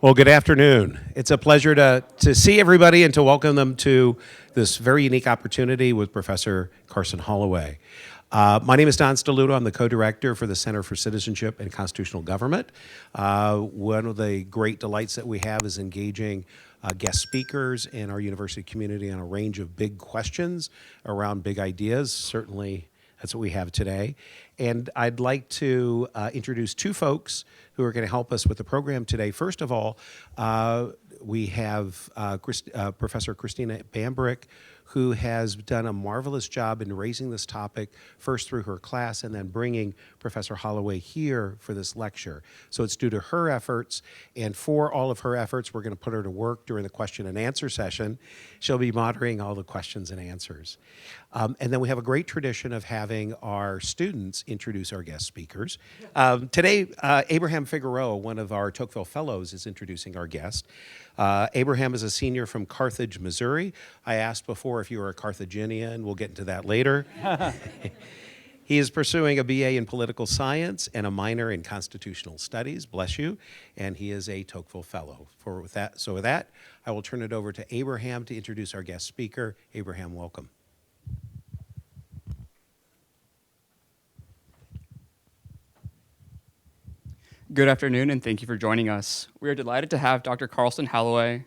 Well, good afternoon. It's a pleasure to see everybody and to welcome them to this very unique opportunity with Professor Carson Holloway. My name is Don Steluto. I'm the co-director for the Center for Citizenship and Constitutional Government. One of the great delights that we have is engaging guest speakers in our university community on a range of big questions around big ideas. Certainly, that's what we have today. And I'd like to introduce two folks who are going to help us with the program today. First of all, we have Professor Christina Bambrick, who has done a marvelous job in raising this topic, first through her class and then bringing Professor Holloway here for this lecture. So it's due to her efforts, and for all of her efforts, we're going to put her to work during the question and answer session. She'll be moderating all the questions and answers. And then we have a great tradition of having our students introduce our guest speakers. Today, Abraham Figueroa, one of our Tocqueville Fellows, is introducing our guest. Abraham is a senior from Carthage, Missouri. I asked before if you were a Carthaginian. We'll get into that later. He is pursuing a BA in political science and a minor in constitutional studies, bless you, and he is a Tocqueville Fellow. With that, I will turn it over to Abraham to introduce our guest speaker. Abraham, welcome. Good afternoon, and thank you for joining us. We are delighted to have Dr. Carson Holloway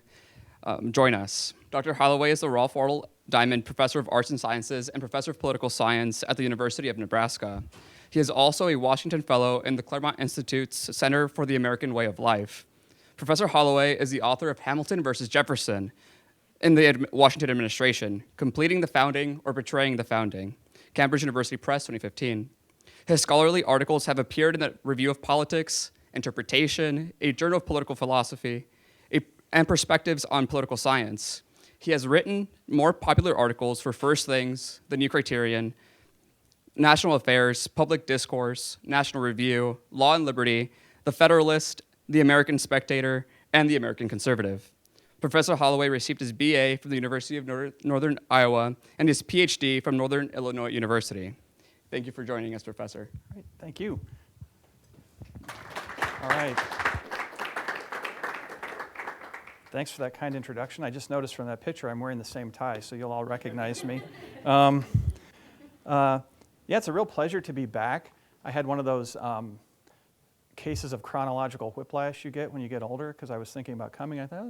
join us. Dr. Holloway is the Ralph Wardle Diamond Professor of Arts and Sciences and Professor of Political Science at the University of Nebraska. He is also a Washington Fellow in the Claremont Institute's Center for the American Way of Life. Professor Holloway is the author of Hamilton versus Jefferson in the Washington administration, Completing the Founding or Betraying the Founding, Cambridge University Press, 2015. His scholarly articles have appeared in the Review of Politics, Interpretation, a Journal of Political Philosophy, and Perspectives on Political Science. He has written more popular articles for First Things, The New Criterion, National Affairs, Public Discourse, National Review, Law and Liberty, The Federalist, The American Spectator, and The American Conservative. Professor Holloway received his BA from the University of Northern Iowa and his Ph.D. from Northern Illinois University. Thank you for joining us, Professor. All right, thank you. All right. Thanks for that kind introduction. I just noticed from that picture I'm wearing the same tie, so you'll all recognize me. Yeah, it's a real pleasure to be back. I had one of those cases of chronological whiplash you get when you get older, because I was thinking about coming. I thought,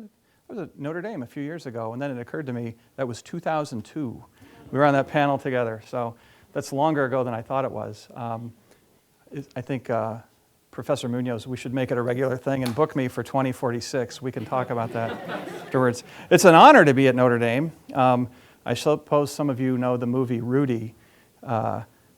I was at Notre Dame a few years ago, and then it occurred to me that was 2002. We were on that panel together, so that's longer ago than I thought it was. I think Professor Munoz, we should make it a regular thing and book me for 2046. We can talk about that afterwards. It's an honor to be at Notre Dame. I suppose some of you know the movie Rudy,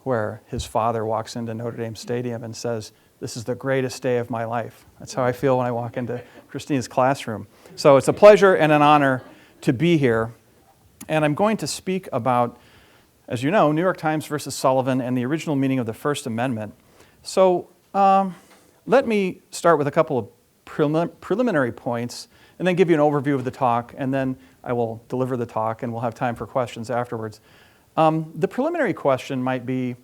where his father walks into Notre Dame Stadium and says, "This is the greatest day of my life." That's how I feel when I walk into Christina's classroom. So it's a pleasure and an honor to be here. And I'm going to speak about, as you know, New York Times versus Sullivan and the original meaning of the First Amendment. So let me start with a couple of preliminary points and then give you an overview of the talk, and then I will deliver the talk and we'll have time for questions afterwards. The preliminary question might be,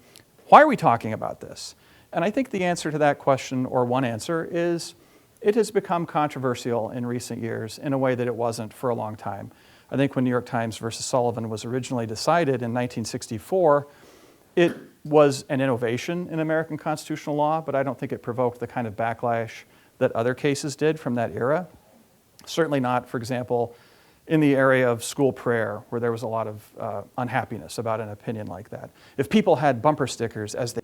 why are we talking about this? And I think the answer to that question, or one answer, is it has become controversial in recent years in a way that it wasn't for a long time. I think when New York Times versus Sullivan was originally decided in 1964, it was an innovation in American constitutional law, but I don't think it provoked the kind of backlash that other cases did from that era. Certainly not, for example, in the area of school prayer, where there was a lot of unhappiness about an opinion like that. If people had bumper stickers as they...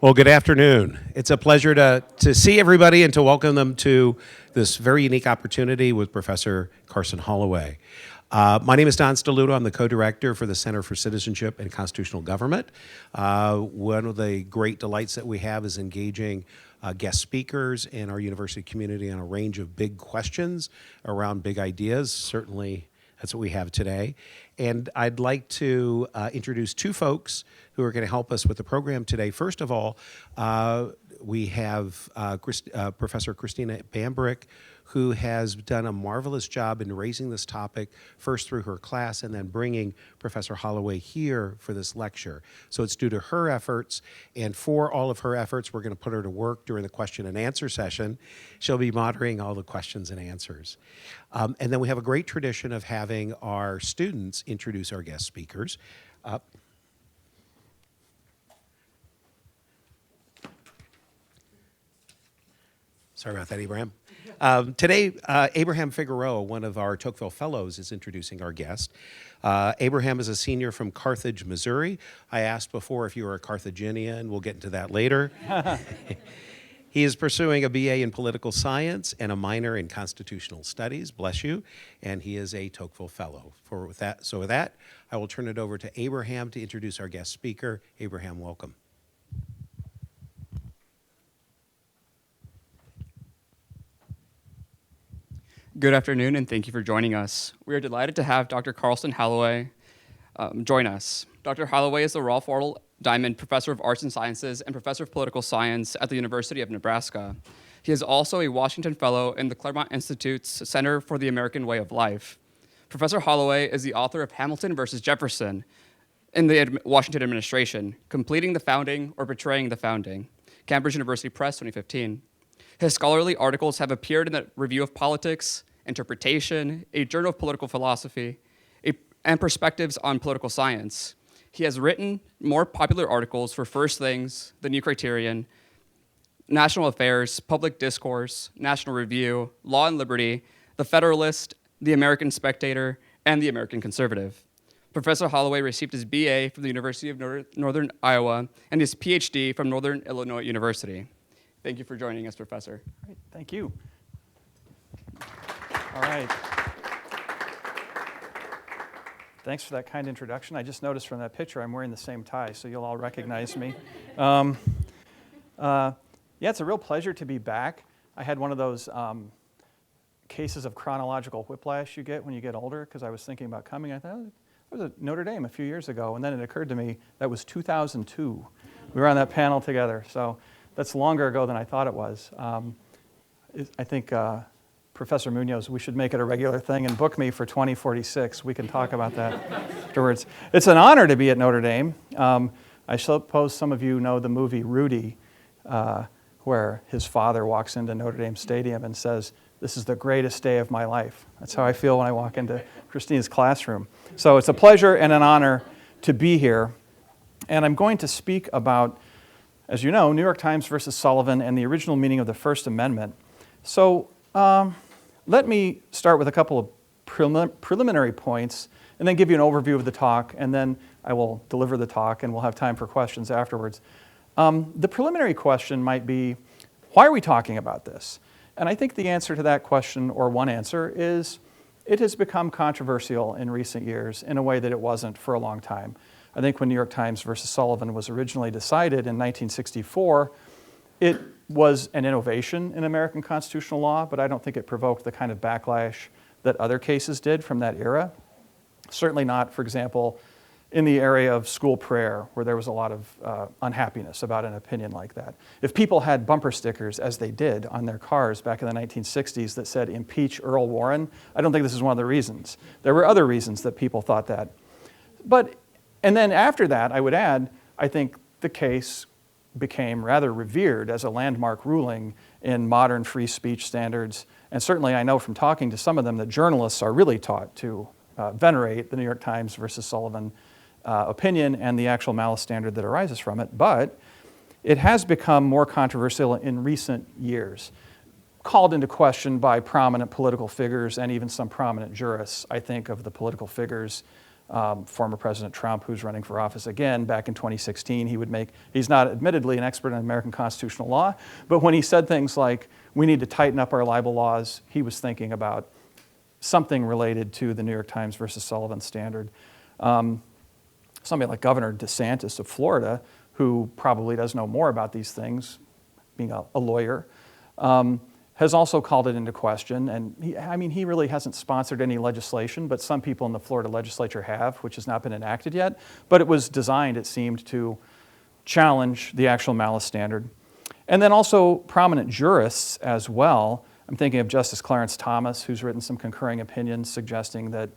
Well, good afternoon. It's a pleasure to see everybody and to welcome them to this very unique opportunity with Professor Carson Holloway. My name is Don Steluto. I'm the co-director for the Center for Citizenship and Constitutional Government. One of the great delights that we have is engaging guest speakers in our university community on a range of big questions around big ideas. Certainly, that's what we have today. And I'd like to introduce two folks who are going to help us with the program today. First of all, We have Professor Christina Bambrick, who has done a marvelous job in raising this topic first through her class and then bringing Professor Holloway here for this lecture. So it's due to her efforts, and for all of her efforts, we're going to put her to work during the question and answer session. She'll be moderating all the questions and answers. And then we have a great tradition of having our students introduce our guest speakers. Sorry about that, Abraham. Today, Abraham Figueroa, one of our Tocqueville Fellows, is introducing our guest. Abraham is a senior from Carthage, Missouri. I asked before if you were a Carthaginian. We'll get into that later. He is pursuing a BA in political science and a minor in constitutional studies. Bless you. And he is a Tocqueville Fellow. With that, I will turn it over to Abraham to introduce our guest speaker. Abraham, welcome. Good afternoon, and thank you for joining us. We are delighted to have Dr. Carson Holloway join us. Dr. Holloway is the Ralph Wardle Diamond Professor of Arts and Sciences and Professor of Political Science at the University of Nebraska. He is also a Washington Fellow in the Claremont Institute's Center for the American Way of Life. Professor Holloway is the author of Hamilton versus Jefferson in the Washington administration, Completing the Founding or Betraying the Founding, Cambridge University Press, 2015. His scholarly articles have appeared in the Review of Politics, Interpretation, a Journal of Political Philosophy, and Perspectives on Political Science. He has written more popular articles for First Things, The New Criterion, National Affairs, Public Discourse, National Review, Law and Liberty, The Federalist, The American Spectator, and The American Conservative. Professor Holloway received his BA from the University of Northern Iowa and his Ph.D. from Northern Illinois University. Thank you for joining us, Professor. All right, thank you. All right. Thanks for that kind introduction. I just noticed from that picture I'm wearing the same tie, so you'll all recognize me. Yeah, it's a real pleasure to be back. I had one of those cases of chronological whiplash you get when you get older, because I was thinking about coming. I thought, I was at Notre Dame a few years ago, and then it occurred to me that was 2002. We were on that panel together, so that's longer ago than I thought it was. I think Professor Munoz, we should make it a regular thing and book me for 2046. We can talk about that afterwards. It's an honor to be at Notre Dame. I suppose some of you know the movie Rudy, where his father walks into Notre Dame Stadium and says, "This is the greatest day of my life." That's how I feel when I walk into Christina's classroom. So it's a pleasure and an honor to be here. And I'm going to speak about, as you know, New York Times versus Sullivan and the original meaning of the First Amendment. So let me start with a couple of preliminary points and then give you an overview of the talk, and then I will deliver the talk and we'll have time for questions afterwards. The preliminary question might be, why are we talking about this? And I think the answer to that question, or one answer, is it has become controversial in recent years in a way that it wasn't for a long time. I think when New York Times versus Sullivan was originally decided in 1964, it was an innovation in American constitutional law, but I don't think it provoked the kind of backlash that other cases did from that era. Certainly not, for example, in the area of school prayer, where there was a lot of unhappiness about an opinion like that. If people had bumper stickers, as they did on their cars back in the 1960s, that said, "Impeach Earl Warren," I don't think this is one of the reasons. There were other reasons that people thought that. And then after that, I would add, I think the case became rather revered as a landmark ruling in modern free speech standards. And certainly I know from talking to some of them that journalists are really taught to venerate the New York Times versus Sullivan opinion and the actual malice standard that arises from it. But it has become more controversial in recent years, called into question by prominent political figures and even some prominent jurists. I think of the political figures, former President Trump, who's running for office again back in 2016. He's not admittedly an expert in American constitutional law, but when he said things like, we need to tighten up our libel laws, he was thinking about something related to the New York Times versus Sullivan standard. Somebody like Governor DeSantis of Florida, who probably does know more about these things, being a lawyer, has also called it into question. And he really hasn't sponsored any legislation, but some people in the Florida legislature have, which has not been enacted yet. But it was designed, it seemed, to challenge the actual malice standard. And then also prominent jurists as well. I'm thinking of Justice Clarence Thomas, who's written some concurring opinions suggesting that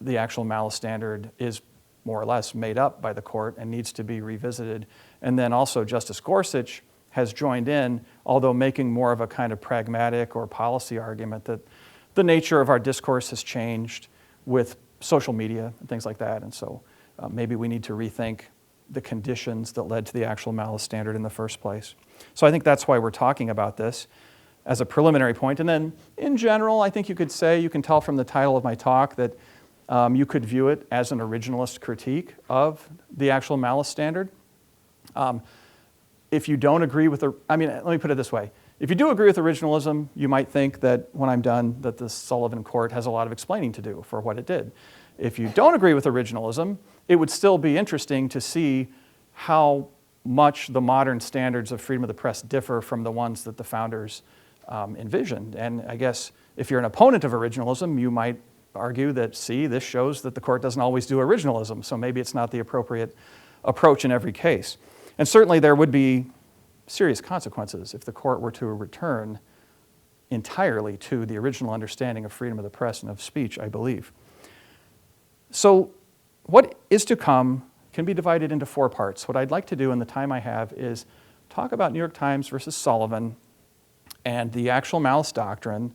the actual malice standard is more or less made up by the court and needs to be revisited. And then also Justice Gorsuch has joined in, although making more of a kind of pragmatic or policy argument that the nature of our discourse has changed with social media and things like that. And so maybe we need to rethink the conditions that led to the actual malice standard in the first place. So I think that's why we're talking about this as a preliminary point. And then in general, I think you could say, you can tell from the title of my talk that you could view it as an originalist critique of the actual malice standard. If you don't agree with let me put it this way. If you do agree with originalism, you might think that when I'm done, that the Sullivan court has a lot of explaining to do for what it did. If you don't agree with originalism, it would still be interesting to see how much the modern standards of freedom of the press differ from the ones that the founders envisioned. And I guess if you're an opponent of originalism, you might argue that, see, this shows that the court doesn't always do originalism, so maybe it's not the appropriate approach in every case. And certainly there would be serious consequences if the court were to return entirely to the original understanding of freedom of the press and of speech, I believe. So what is to come can be divided into 4 parts. What I'd like to do in the time I have is talk about New York Times versus Sullivan and the actual malice doctrine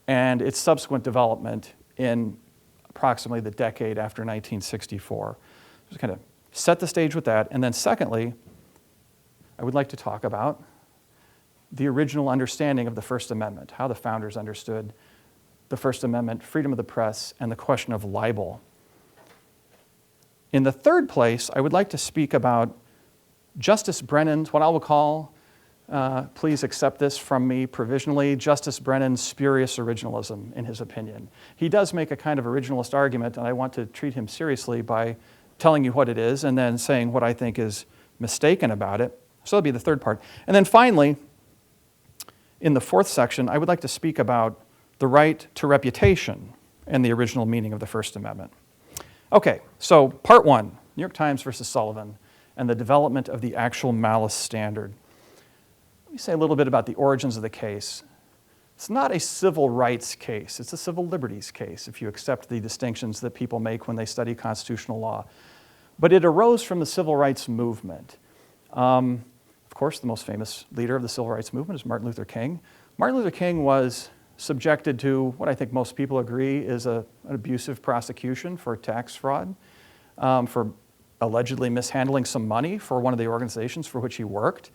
and its subsequent development in approximately the decade after 1964. Just kind of set the stage with that. And then secondly, I would like to talk about the original understanding of the First Amendment, how the founders understood the First Amendment, freedom of the press, and the question of libel. In the third place, I would like to speak about Justice Brennan's, what I will call, please accept this from me provisionally, Justice Brennan's spurious originalism, in his opinion. He does make a kind of originalist argument, and I want to treat him seriously by telling you what it is and then saying what I think is mistaken about it. So that'll be the third part. And then finally, in the fourth section, I would like to speak about the right to reputation and the original meaning of the First Amendment. Okay, so part 1, New York Times versus Sullivan and the development of the actual malice standard. Let me say a little bit about the origins of the case. It's not a civil rights case. It's a civil liberties case, if you accept the distinctions that people make when they study constitutional law. But it arose from the civil rights movement. Of course, the most famous leader of the civil rights movement is Martin Luther King. Martin Luther King was subjected to what I think most people agree is an abusive prosecution for tax fraud, for allegedly mishandling some money for one of the organizations for which he worked.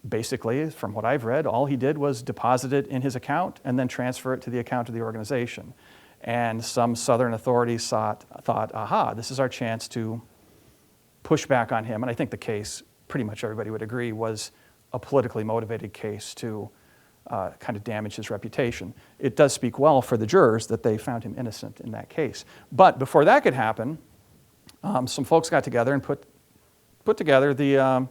Basically, from what I've read, all he did was deposit it in his account and then transfer it to the account of the organization. And some Southern authorities thought, aha, this is our chance to push back on him. And I think the case, pretty much everybody would agree, was a politically motivated case to kind of damage his reputation. It does speak well for the jurors that they found him innocent in that case. But before that could happen, some folks got together and put together the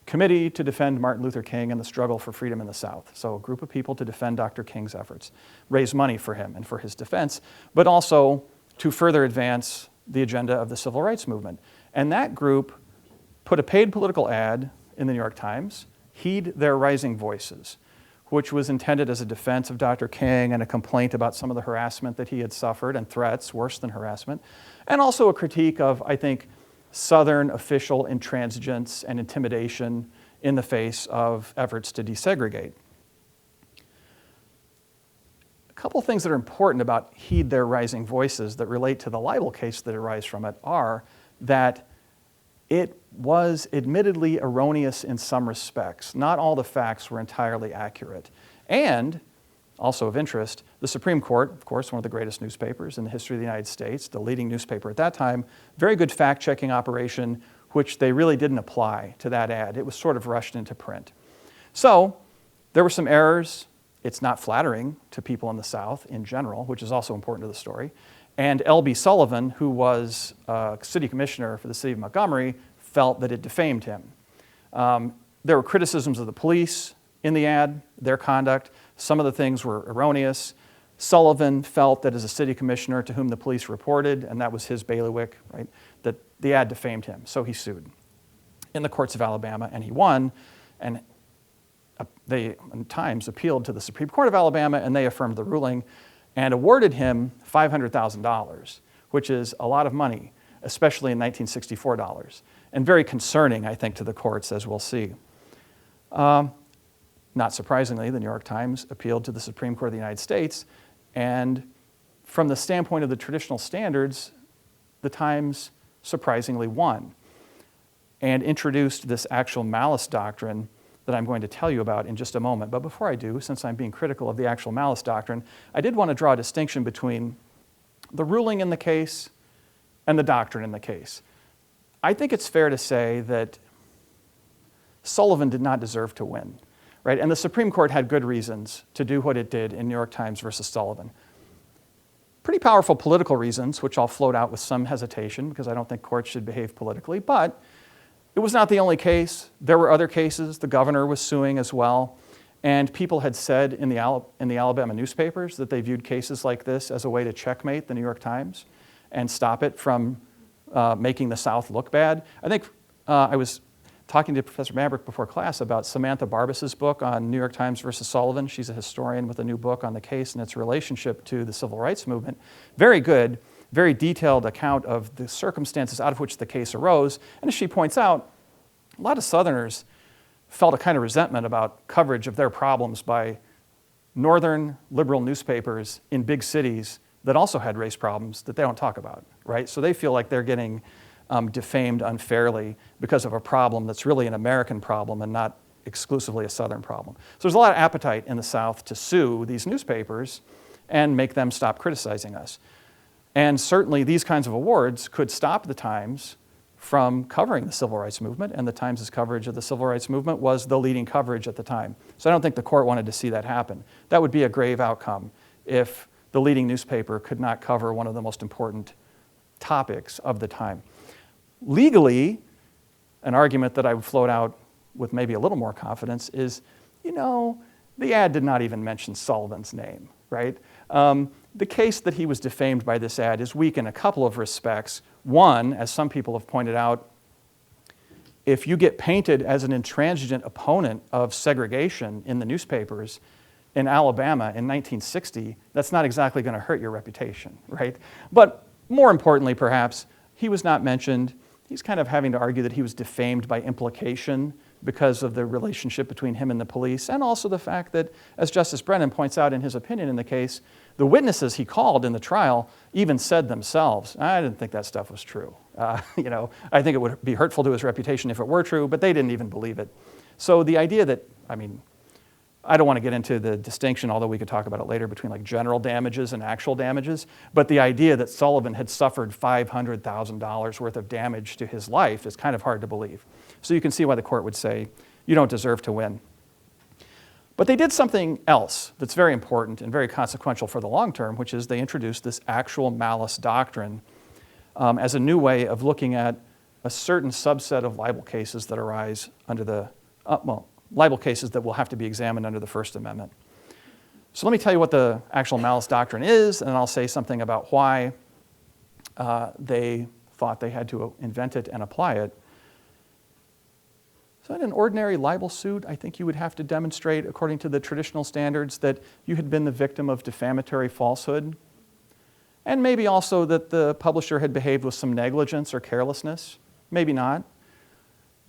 Committee to Defend Martin Luther King and the Struggle for Freedom in the South. So a group of people to defend Dr. King's efforts, raise money for him and for his defense, but also to further advance the agenda of the civil rights movement. And that group put a paid political ad in the New York Times, Heed Their Rising Voices, which was intended as a defense of Dr. King and a complaint about some of the harassment that he had suffered and threats, worse than harassment, and also a critique of, I think, Southern official intransigence and intimidation in the face of efforts to desegregate. A couple things that are important about Heed Their Rising Voices that relate to the libel case that arise from it are that it was admittedly erroneous in some respects. Not all the facts were entirely accurate. And, also of interest, the Supreme Court, of course, one of the greatest newspapers in the history of the United States, the leading newspaper at that time, very good fact-checking operation, which they really didn't apply to that ad. It was sort of rushed into print. So, there were some errors. It's not flattering to people in the South in general, which is also important to the story. And L.B. Sullivan, who was city commissioner for the city of Montgomery, felt that it defamed him. There were criticisms of the police in the ad, their conduct. Some of the things were erroneous. Sullivan felt that as a city commissioner to whom the police reported, and that was his bailiwick, right, that the ad defamed him, so he sued. in the courts of Alabama, and he won. And they, in Times, appealed to the Supreme Court of Alabama, and they affirmed the ruling and awarded him $500,000, which is a lot of money, especially in 1964 dollars, and very concerning, I think, to the courts, as we'll see. Not surprisingly, the New York Times appealed to the Supreme Court of the United States, and from the standpoint of the traditional standards, the Times surprisingly won and introduced this actual malice doctrine that I'm going to tell you about in just a moment. But before I do, since I'm being critical of the actual malice doctrine, I did want to draw a distinction between the ruling in the case and the doctrine in the case. I think it's fair to say that Sullivan did not deserve to win, right? And the Supreme Court had good reasons to do what it did in New York Times versus Sullivan. Pretty powerful political reasons, which I'll float out with some hesitation because I don't think courts should behave politically, but it was not the only case. There were other cases. The governor was suing as well. And people had said in the Alabama newspapers that they viewed cases like this as a way to checkmate the New York Times and stop it from making the South look bad. I think I was talking to Professor Maverick before class about Samantha Barbas's book on New York Times versus Sullivan. She's a historian with a new book on the case and its relationship to the civil rights movement. Very good, very detailed account of the circumstances out of which the case arose. And as she points out, a lot of Southerners felt a kind of resentment about coverage of their problems by northern liberal newspapers in big cities that also had race problems that they don't talk about, right? So they feel like they're getting defamed unfairly because of a problem that's really an American problem and not exclusively a Southern problem. So there's a lot of appetite in the South to sue these newspapers and make them stop criticizing us. And certainly these kinds of awards could stop the Times from covering the civil rights movement, and the Times' coverage of the civil rights movement was the leading coverage at the time. So I don't think the court wanted to see that happen. That would be a grave outcome if the leading newspaper could not cover one of the most important topics of the time. Legally, an argument that I would float out with maybe a little more confidence is, the ad did not even mention Sullivan's name, right? The case that he was defamed by this ad is weak in a couple of respects. One, as some people have pointed out, if you get painted as an intransigent opponent of segregation in the newspapers in Alabama in 1960, that's not exactly going to hurt your reputation, right? But more importantly, perhaps, he was not mentioned. He's kind of having to argue that he was defamed by implication because of the relationship between him and the police, and also the fact that, as Justice Brennan points out in his opinion in the case, the witnesses he called in the trial even said themselves, I didn't think that stuff was true. I think it would be hurtful to his reputation if it were true, but they didn't even believe it. So the idea that, I don't want to get into the distinction, although we could talk about it later, between like general damages and actual damages, but the idea that Sullivan had suffered $500,000 worth of damage to his life is kind of hard to believe. So you can see why the court would say, you don't deserve to win. But they did something else that's very important and very consequential for the long term, which is they introduced this actual malice doctrine as a new way of looking at a certain subset of libel cases that arise under the, libel cases that will have to be examined under the First Amendment. So let me tell you what the actual malice doctrine is, and then I'll say something about why they thought they had to invent it and apply it. So in an ordinary libel suit, I think you would have to demonstrate, according to the traditional standards, that you had been the victim of defamatory falsehood, and maybe also that the publisher had behaved with some negligence or carelessness. Maybe not.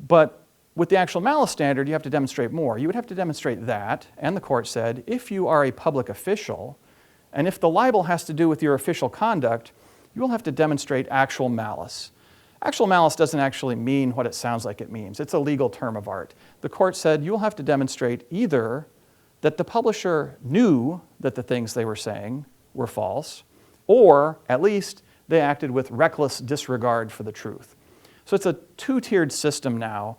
But with the actual malice standard, you have to demonstrate more. You would have to demonstrate that, and the court said, if you are a public official, and if the libel has to do with your official conduct, you will have to demonstrate actual malice. Actual malice doesn't actually mean what it sounds like it means. It's a legal term of art. The court said you will have to demonstrate either that the publisher knew that the things they were saying were false, or at least they acted with reckless disregard for the truth. So it's a two-tiered system now,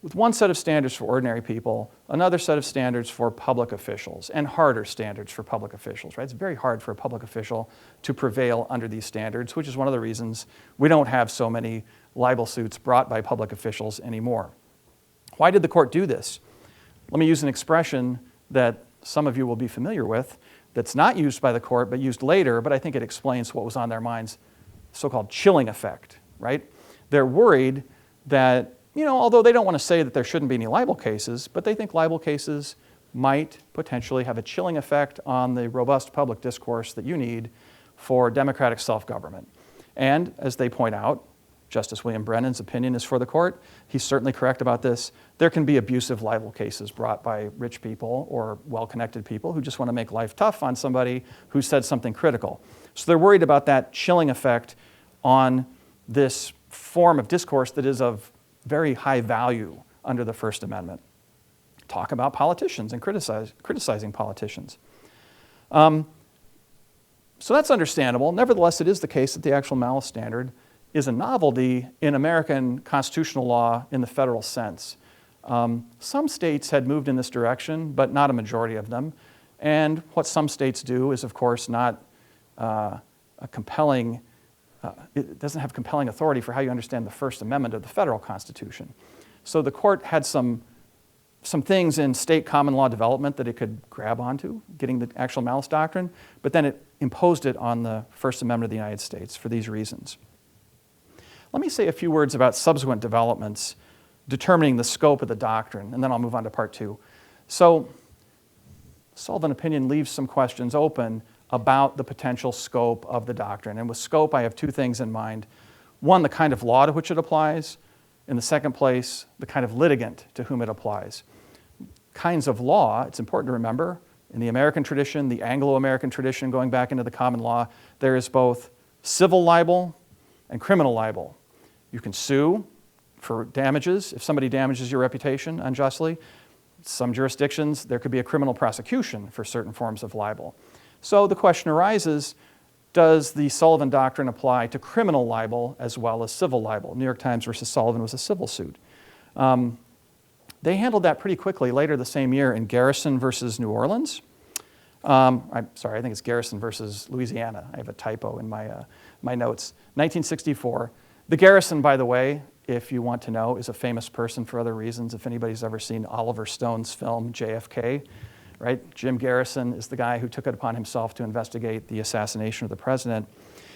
with one set of standards for ordinary people, another set of standards for public officials, and harder standards for public officials, right? It's very hard for a public official to prevail under these standards, which is one of the reasons we don't have so many libel suits brought by public officials anymore. Why did the court do this? Let me use an expression that some of you will be familiar with that's not used by the court but used later, but I think it explains what was on their minds, the so-called chilling effect, right? They're worried that although they don't want to say that there shouldn't be any libel cases, but they think libel cases might potentially have a chilling effect on the robust public discourse that you need for democratic self-government. And as they point out, Justice William Brennan's opinion is for the court. He's certainly correct about this. There can be abusive libel cases brought by rich people or well-connected people who just want to make life tough on somebody who said something critical. So they're worried about that chilling effect on this form of discourse that is of very high value under the First Amendment. Talk about politicians and criticizing politicians. So that's understandable. Nevertheless, it is the case that the actual malice standard is a novelty in American constitutional law in the federal sense. Some states had moved in this direction, but not a majority of them. And what some states do is, of course, not a compelling, it doesn't have compelling authority for how you understand the First Amendment of the federal Constitution. So the court had some things in state common law development that it could grab onto, getting the actual malice doctrine, but then it imposed it on the First Amendment of the United States for these reasons. Let me say a few words about subsequent developments determining the scope of the doctrine, and then I'll move on to part two. So, Sullivan opinion leaves some questions open about the potential scope of the doctrine. And with scope, I have two things in mind. One, the kind of law to which it applies. In the second place, the kind of litigant to whom it applies. Kinds of law, it's important to remember, in the American tradition, the Anglo-American tradition going back into the common law, there is both civil libel and criminal libel. You can sue for damages if somebody damages your reputation unjustly. Some jurisdictions, there could be a criminal prosecution for certain forms of libel. So the question arises, does the Sullivan doctrine apply to criminal libel as well as civil libel? New York Times versus Sullivan was a civil suit. They handled that pretty quickly later the same year in Garrison versus New Orleans. I'm sorry, I think it's Garrison versus Louisiana. I have a typo in my notes. 1964. The Garrison, by the way, if you want to know, is a famous person for other reasons. If anybody's ever seen Oliver Stone's film JFK, right? Jim Garrison is the guy who took it upon himself to investigate the assassination of the president.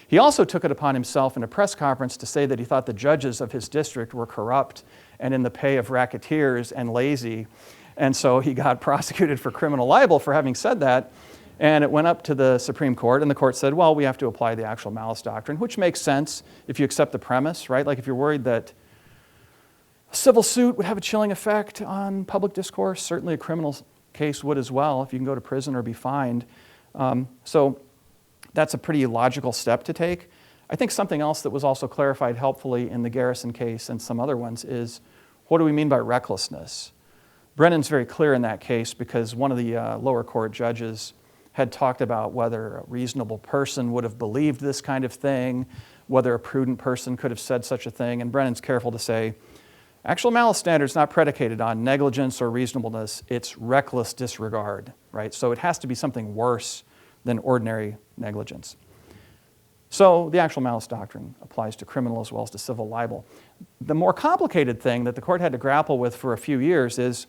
He also took it upon himself in a press conference to say that he thought the judges of his district were corrupt and in the pay of racketeers and lazy. And so he got prosecuted for criminal libel for having said that. And it went up to the Supreme Court, and the court said, well, we have to apply the actual malice doctrine, which makes sense if you accept the premise, right? Like if you're worried that a civil suit would have a chilling effect on public discourse, certainly a criminal case would as well, if you can go to prison or be fined. So that's a pretty logical step to take. I think something else that was also clarified helpfully in the Garrison case and some other ones is, what do we mean by recklessness? Brennan's very clear in that case because one of the lower court judges had talked about whether a reasonable person would have believed this kind of thing, whether a prudent person could have said such a thing, and Brennan's careful to say, actual malice standard is not predicated on negligence or reasonableness, it's reckless disregard, right? So it has to be something worse than ordinary negligence. So the actual malice doctrine applies to criminal as well as to civil libel. The more complicated thing that the court had to grapple with for a few years is,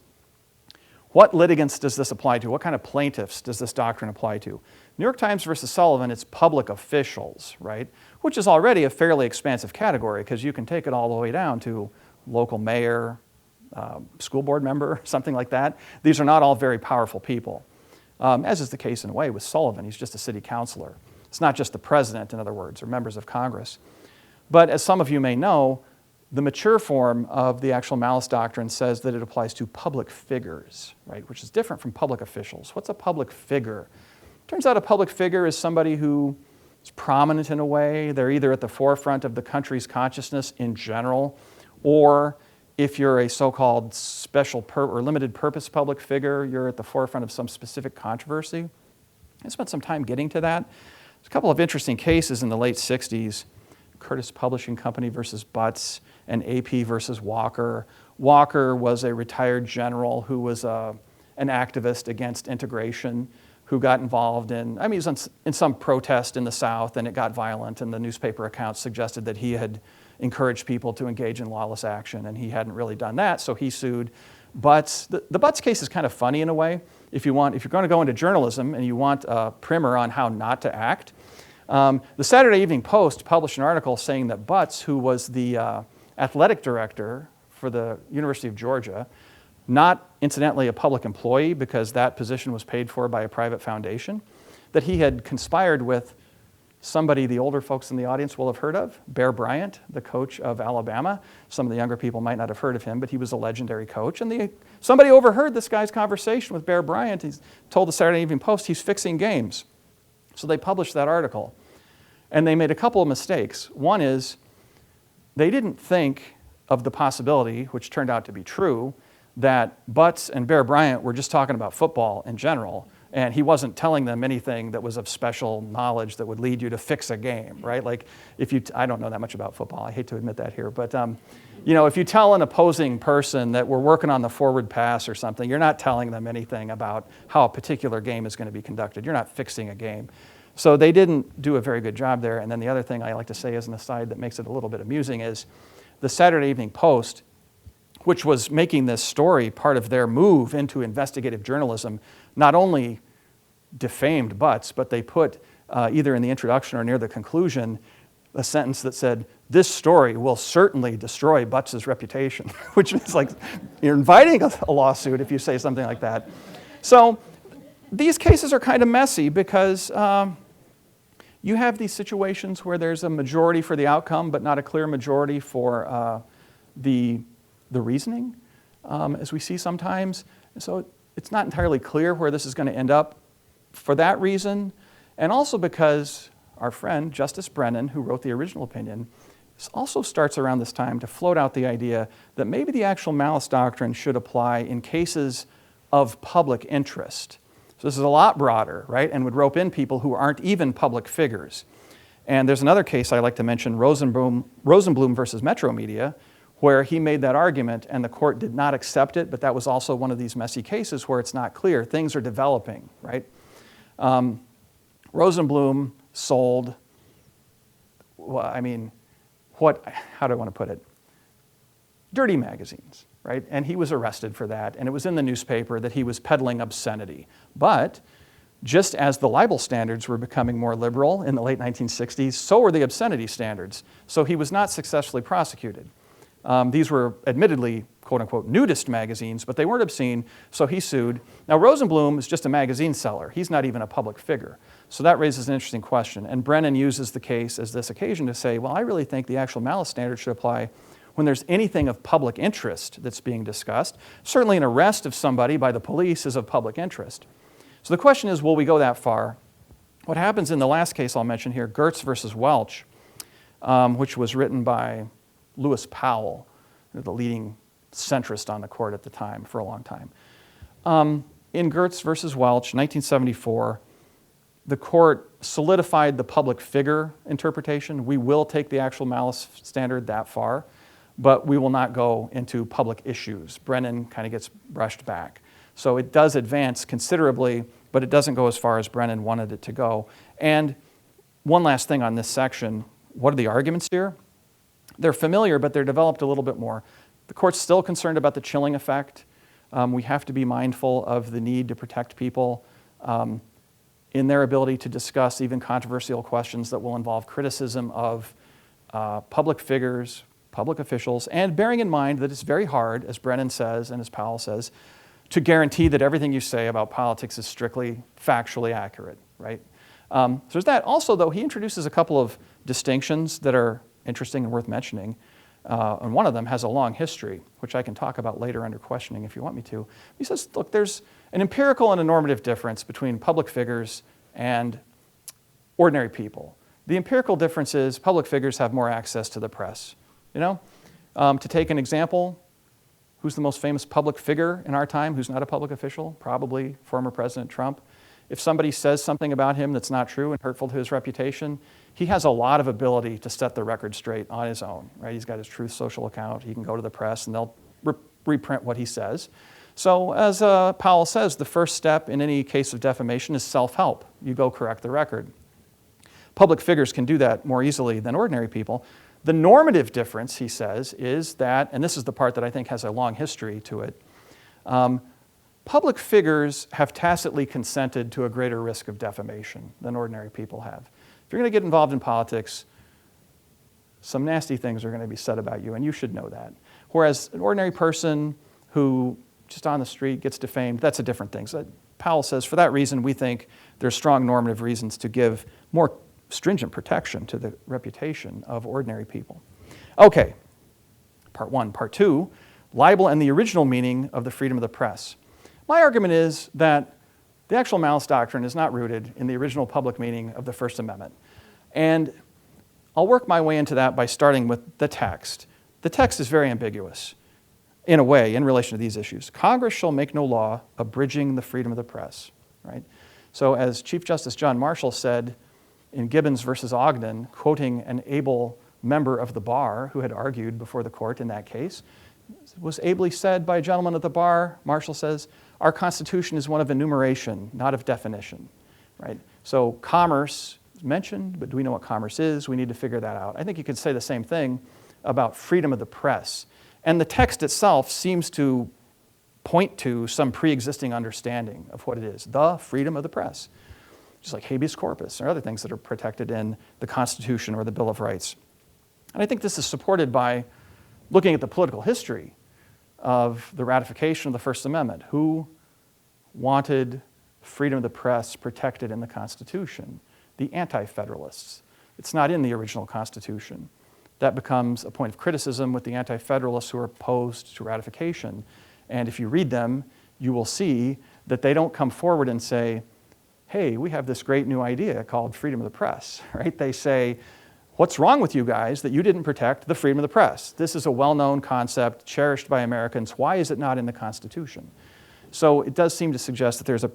what litigants does this apply to? What kind of plaintiffs does this doctrine apply to? New York Times versus Sullivan, it's public officials, right? Which is already a fairly expansive category because you can take it all the way down to local mayor, school board member, something like that. These are not all very powerful people, as is the case in a way with Sullivan. He's just a city councilor. It's not just the president, in other words, or members of Congress. But as some of you may know, the mature form of the actual malice doctrine says that it applies to public figures, right, which is different from public officials. What's a public figure? Turns out a public figure is somebody who is prominent in a way. They're either at the forefront of the country's consciousness in general, or if you're a so-called special or limited purpose public figure, you're at the forefront of some specific controversy. I spent some time getting to that. There's a couple of interesting cases in the late 60s. Curtis Publishing Company versus Butts and AP versus Walker. Walker was a retired general who was an activist against integration, who got involved in, he was in some protest in the South, and it got violent, and the newspaper accounts suggested that he had encouraged people to engage in lawless action, and he hadn't really done that, so he sued Butts. The Butts case is kind of funny in a way. If you're going to go into journalism and you want a primer on how not to act, the Saturday Evening Post published an article saying that Butts, who was the athletic director for the University of Georgia, not incidentally a public employee because that position was paid for by a private foundation, that he had conspired with somebody the older folks in the audience will have heard of, Bear Bryant, the coach of Alabama. Some of the younger people might not have heard of him, but he was a legendary coach. And somebody overheard this guy's conversation with Bear Bryant. He told the Saturday Evening Post he's fixing games. So they published that article. And they made a couple of mistakes. One is they didn't think of the possibility, which turned out to be true, that Butts and Bear Bryant were just talking about football in general, and he wasn't telling them anything that was of special knowledge that would lead you to fix a game, right? Like I don't know that much about football, I hate to admit that here, but if you tell an opposing person that we're working on the forward pass or something, you're not telling them anything about how a particular game is going to be conducted. You're not fixing a game. So they didn't do a very good job there. And then the other thing I like to say as an aside that makes it a little bit amusing is the Saturday Evening Post, which was making this story part of their move into investigative journalism, not only defamed Butts, but they put either in the introduction or near the conclusion a sentence that said, "This story will certainly destroy Butts' reputation," which is like you're inviting a lawsuit if you say something like that. So these cases are kind of messy because you have these situations where there's a majority for the outcome, but not a clear majority for the reasoning, as we see sometimes. So it's not entirely clear where this is going to end up for that reason, and also because our friend, Justice Brennan, who wrote the original opinion, also starts around this time to float out the idea that maybe the actual malice doctrine should apply in cases of public interest. So this is a lot broader, right, and would rope in people who aren't even public figures. And there's another case I like to mention, Rosenblum versus Metro Media, where he made that argument and the court did not accept it, but that was also one of these messy cases where it's not clear. Things are developing, right? Rosenblum sold, how do I want to put it? Dirty magazines, right? And he was arrested for that, and it was in the newspaper that he was peddling obscenity. But just as the libel standards were becoming more liberal in the late 1960s, so were the obscenity standards. So he was not successfully prosecuted. These were admittedly, quote unquote, nudist magazines, but they weren't obscene, so he sued. Now, Rosenblum is just a magazine seller. He's not even a public figure. So that raises an interesting question. And Brennan uses the case as this occasion to say, well, I really think the actual malice standard should apply when there's anything of public interest that's being discussed. Certainly an arrest of somebody by the police is of public interest. So the question is, will we go that far? What happens in the last case I'll mention here, Gertz versus Welch, which was written by Lewis Powell, the leading centrist on the court at the time for a long time. In Gertz versus Welch, 1974, the court solidified the public figure interpretation. We will take the actual malice standard that far, but we will not go into public issues. Brennan kind of gets brushed back. So it does advance considerably, but it doesn't go as far as Brennan wanted it to go. And one last thing on this section, what are the arguments here? They're familiar, but they're developed a little bit more. The court's still concerned about the chilling effect. We have to be mindful of the need to protect people in their ability to discuss even controversial questions that will involve criticism of public figures, public officials, and bearing in mind that it's very hard, as Brennan says and as Powell says, to guarantee that everything you say about politics is strictly factually accurate, right? So there's that. Also, though, he introduces a couple of distinctions that are interesting and worth mentioning. And one of them has a long history, which I can talk about later under questioning if you want me to. He says, look, there's an empirical and a normative difference between public figures and ordinary people. The empirical difference is public figures have more access to the press. To take an example, who's the most famous public figure in our time who's not a public official? Probably former President Trump. If somebody says something about him that's not true and hurtful to his reputation, he has a lot of ability to set the record straight on his own, right? He's got his Truth Social account. He can go to the press and they'll reprint what he says. So as Powell says, the first step in any case of defamation is self-help. You go correct the record. Public figures can do that more easily than ordinary people. The normative difference, he says, is that, and this is the part that I think has a long history to it, public figures have tacitly consented to a greater risk of defamation than ordinary people have. If you're going to get involved in politics, some nasty things are going to be said about you, and you should know that. Whereas an ordinary person who just on the street gets defamed, that's a different thing. So Powell says, for that reason, we think there's strong normative reasons to give more stringent protection to the reputation of ordinary people. Okay, part one. Part two, libel and the original meaning of the freedom of the press. My argument is that the actual malice doctrine is not rooted in the original public meaning of the First Amendment. And I'll work my way into that by starting with the text. The text is very ambiguous, in a way, in relation to these issues. Congress shall make no law abridging the freedom of the press, right? So as Chief Justice John Marshall said in Gibbons versus Ogden, quoting an able member of the bar who had argued before the court in that case, was ably said by a gentleman at the bar. Marshall says, our Constitution is one of enumeration, not of definition, right? So commerce is mentioned, but do we know what commerce is? We need to figure that out. I think you could say the same thing about freedom of the press. And the text itself seems to point to some pre-existing understanding of what it is, the freedom of the press, just like habeas corpus or other things that are protected in the Constitution or the Bill of Rights. And I think this is supported by looking at the political history of the ratification of the First Amendment. Who wanted freedom of the press protected in the Constitution? The Anti-Federalists. It's not in the original Constitution. That becomes a point of criticism with the Anti-Federalists who are opposed to ratification. And if you read them, you will see that they don't come forward and say, hey, we have this great new idea called freedom of the press, right? They say, what's wrong with you guys that you didn't protect the freedom of the press? This is a well-known concept, cherished by Americans. Why is it not in the Constitution? So it does seem to suggest that there's a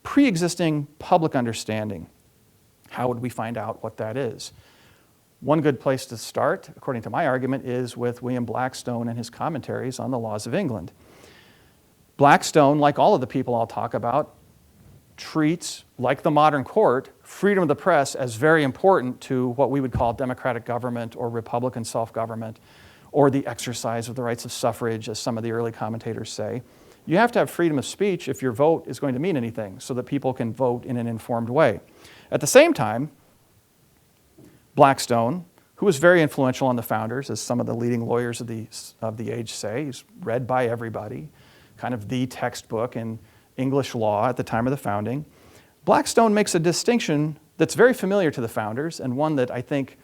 pre-existing public understanding. How would we find out what that is? One good place to start, according to my argument, is with William Blackstone and his commentaries on the laws of England. Blackstone, like all of the people I'll talk about, treats, like the modern court, freedom of the press as very important to what we would call democratic government or republican self-government, or the exercise of the rights of suffrage, as some of the early commentators say. You have to have freedom of speech if your vote is going to mean anything, so that people can vote in an informed way. At the same time, Blackstone, who was very influential on the founders, as some of the leading lawyers of the age say, he's read by everybody, kind of the textbook in English law at the time of the founding. Blackstone makes a distinction that's very familiar to the founders, and one that I think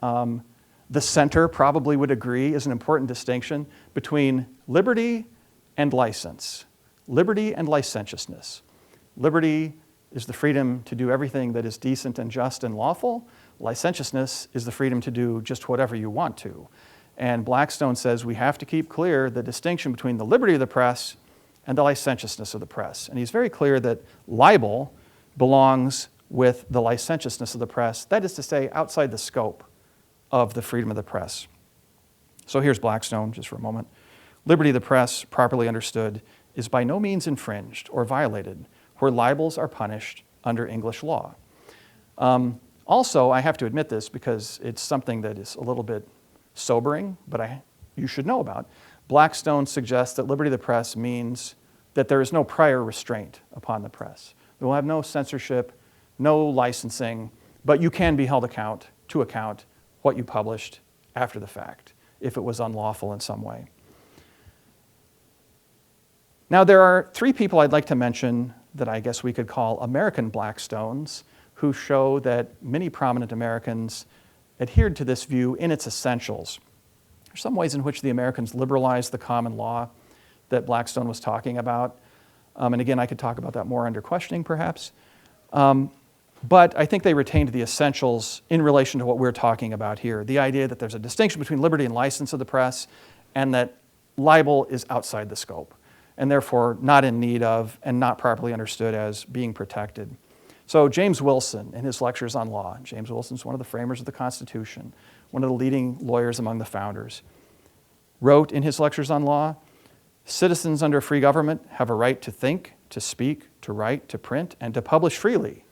the center probably would agree is an important distinction between liberty and license, liberty and licentiousness. Liberty is the freedom to do everything that is decent and just and lawful. Licentiousness is the freedom to do just whatever you want to. And Blackstone says we have to keep clear the distinction between the liberty of the press and the licentiousness of the press. And he's very clear that libel belongs with the licentiousness of the press, that is to say, outside the scope of the freedom of the press. So here's Blackstone, just for a moment. Liberty of the press, properly understood, is by no means infringed or violated where libels are punished under English law. Also, I have to admit this because it's something that is a little bit sobering, but you should know about. Blackstone suggests that liberty of the press means that there is no prior restraint upon the press. There will have no censorship, no licensing, but you can be held to account what you published after the fact, if it was unlawful in some way. Now, there are three people I'd like to mention that I guess we could call American Blackstones, who show that many prominent Americans adhered to this view in its essentials. There are some ways in which the Americans liberalized the common law that Blackstone was talking about. And again, I could talk about that more under questioning, perhaps. But I think they retained the essentials in relation to what we're talking about here. The idea that there's a distinction between liberty and license of the press, and that libel is outside the scope, and therefore not in need of and not properly understood as being protected. So James Wilson, in his lectures on law, James Wilson's one of the framers of the Constitution, one of the leading lawyers among the founders, wrote in his lectures on law, citizens under free government have a right to think, to speak, to write, to print, and to publish freely,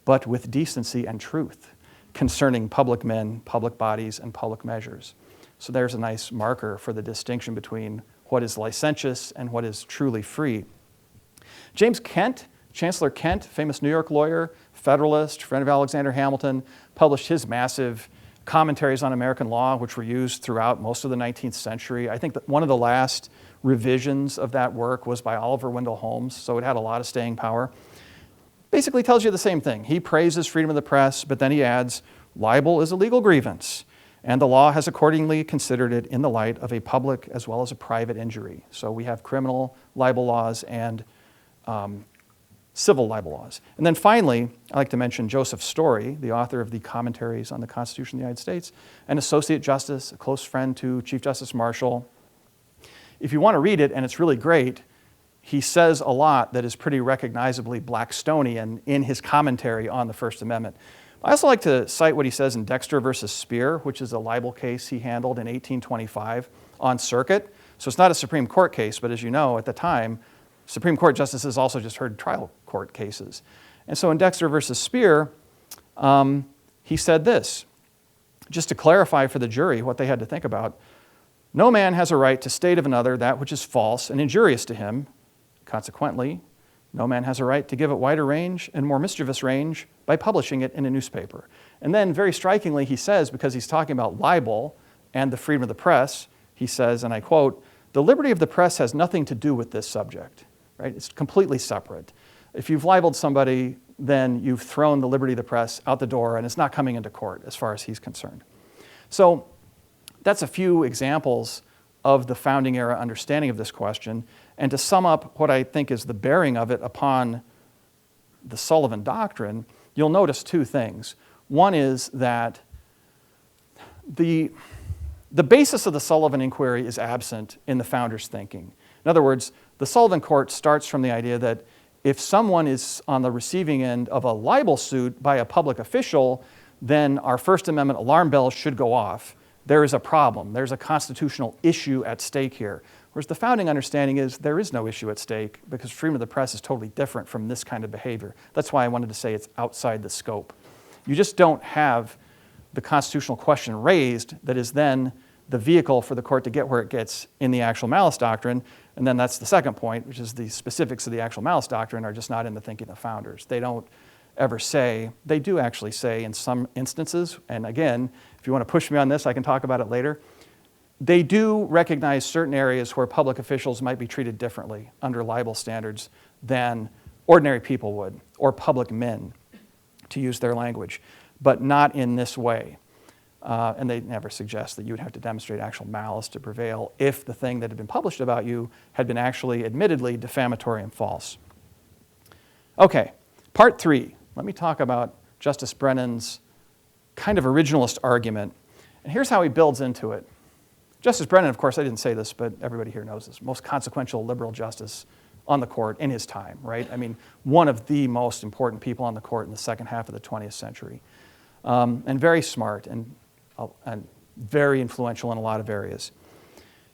but with decency and truth concerning public men, public bodies, and public measures. So there's a nice marker for the distinction between what is licentious and what is truly free. James Kent, Chancellor Kent, famous New York lawyer, Federalist, friend of Alexander Hamilton, published his massive commentaries on American law, which were used throughout most of the 19th century. I think that one of the last revisions of that work was by Oliver Wendell Holmes, so it had a lot of staying power. Basically tells you the same thing. He praises freedom of the press, but then he adds, libel is a legal grievance, and the law has accordingly considered it in the light of a public as well as a private injury. So we have criminal libel laws and civil libel laws. And then finally, I'd like to mention Joseph Story, the author of the Commentaries on the Constitution of the United States, an Associate Justice, a close friend to Chief Justice Marshall. If you want to read it, and it's really great, he says a lot that is pretty recognizably Blackstonian in his commentary on the First Amendment. I also like to cite what he says in Dexter versus Speer, which is a libel case he handled in 1825 on circuit. So it's not a Supreme Court case, but as you know, at the time, Supreme Court justices also just heard trial court cases. And so in Dexter versus Speer, he said this, just to clarify for the jury what they had to think about. No man has a right to state of another that which is false and injurious to him. Consequently, no man has a right to give it wider range and more mischievous range by publishing it in a newspaper. And then very strikingly he says, because he's talking about libel and the freedom of the press, he says, and I quote, "The liberty of the press has nothing to do with this subject." Right? It's completely separate. If you've libeled somebody, then you've thrown the liberty of the press out the door and it's not coming into court as far as he's concerned. So that's a few examples of the founding era understanding of this question. And to sum up what I think is the bearing of it upon the Sullivan doctrine, you'll notice two things. One is that the basis of the Sullivan inquiry is absent in the founders' thinking. In other words, the Sullivan court starts from the idea that if someone is on the receiving end of a libel suit by a public official, then our First Amendment alarm bells should go off. There is a problem. There's a constitutional issue at stake here. Whereas the founding understanding is there is no issue at stake because freedom of the press is totally different from this kind of behavior. That's why I wanted to say it's outside the scope. You just don't have the constitutional question raised that is then the vehicle for the court to get where it gets in the actual malice doctrine. And then that's the second point, which is the specifics of the actual malice doctrine are just not in the thinking of the founders. They don't ever say, they do actually say in some instances, and again, if you want to push me on this, I can talk about it later. They do recognize certain areas where public officials might be treated differently under libel standards than ordinary people would, or public men, to use their language, but not in this way. And they never suggest that you would have to demonstrate actual malice to prevail if the thing that had been published about you had been actually admittedly defamatory and false. Okay, part 3. Let me talk about Justice Brennan's kind of originalist argument. And here's how he builds into it. Justice Brennan, of course, I didn't say this, but everybody here knows this, most consequential liberal justice on the court in his time, right? I mean, one of the most important people on the court in the second half of the 20th century. And very smart and very influential in a lot of areas.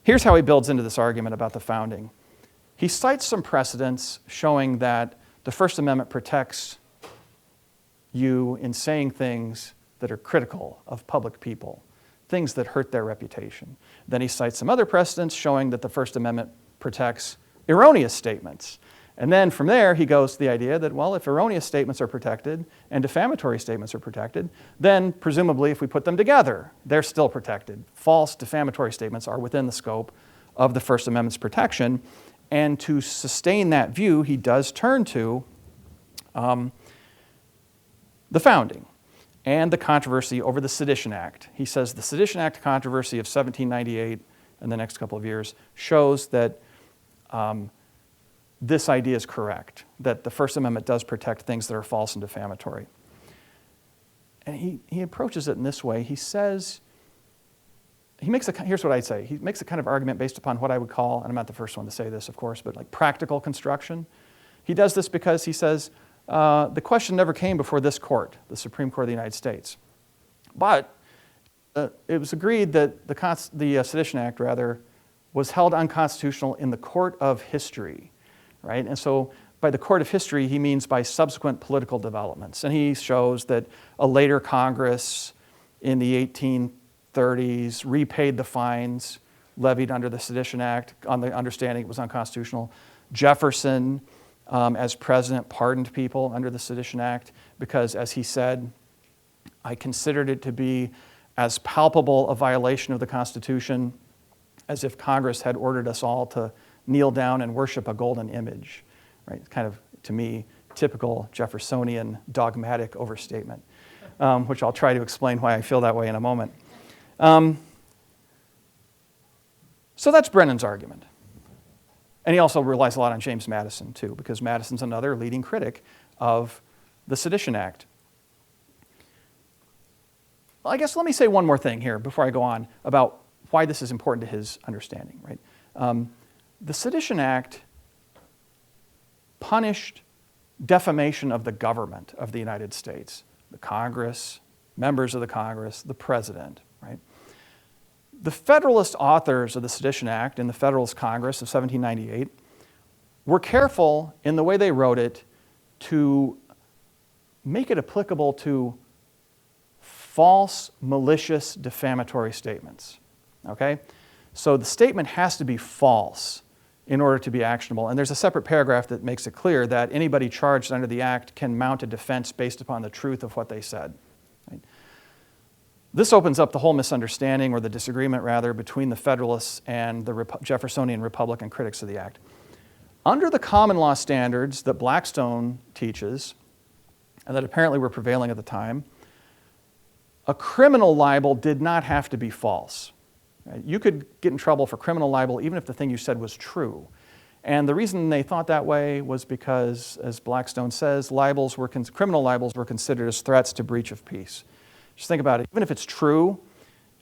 Here's how he builds into this argument about the founding. He cites some precedents showing that the First Amendment protects you in saying things that are critical of public people, things that hurt their reputation. Then he cites some other precedents showing that the First Amendment protects erroneous statements. And then from there, he goes to the idea that, well, if erroneous statements are protected and defamatory statements are protected, then presumably if we put them together, they're still protected. False defamatory statements are within the scope of the First Amendment's protection. And to sustain that view, he does turn to the founding and the controversy over the Sedition Act. He says the Sedition Act controversy of 1798 and the next couple of years shows that this idea is correct, that the First Amendment does protect things that are false and defamatory. And he approaches it in this way. He says, here's what I'd say. He makes a kind of argument based upon what I would call, and I'm not the first one to say this, of course, but like practical construction. He does this because he says, the question never came before this court, the Supreme Court of the United States. But it was agreed that the Sedition Act, was held unconstitutional in the court of history. Right? And so by the court of history, he means by subsequent political developments. And he shows that a later Congress in the 1830s repaid the fines levied under the Sedition Act on the understanding it was unconstitutional. Jefferson, as president, pardoned people under the Sedition Act because, as he said, I considered it to be as palpable a violation of the Constitution as if Congress had ordered us all to kneel down and worship a golden image, right? It's kind of, to me, typical Jeffersonian dogmatic overstatement, which I'll try to explain why I feel that way in a moment. So that's Brennan's argument. And he also relies a lot on James Madison, too, because Madison's another leading critic of the Sedition Act. Well, I guess let me say one more thing here before I go on about why this is important to his understanding, right? The Sedition Act punished defamation of the government of the United States, the Congress, members of the Congress, the president, right? The Federalist authors of the Sedition Act in the Federalist Congress of 1798 were careful in the way they wrote it to make it applicable to false, malicious, defamatory statements, okay? So the statement has to be false in order to be actionable. And there's a separate paragraph that makes it clear that anybody charged under the Act can mount a defense based upon the truth of what they said, right? This opens up the whole misunderstanding, or the disagreement rather, between the Federalists and the Jeffersonian Republican critics of the Act. Under the common law standards that Blackstone teaches, and that apparently were prevailing at the time, a criminal libel did not have to be false. Right? You could get in trouble for criminal libel even if the thing you said was true. And the reason they thought that way was because, as Blackstone says, criminal libels were considered as threats to breach of peace. Just think about it. Even if it's true,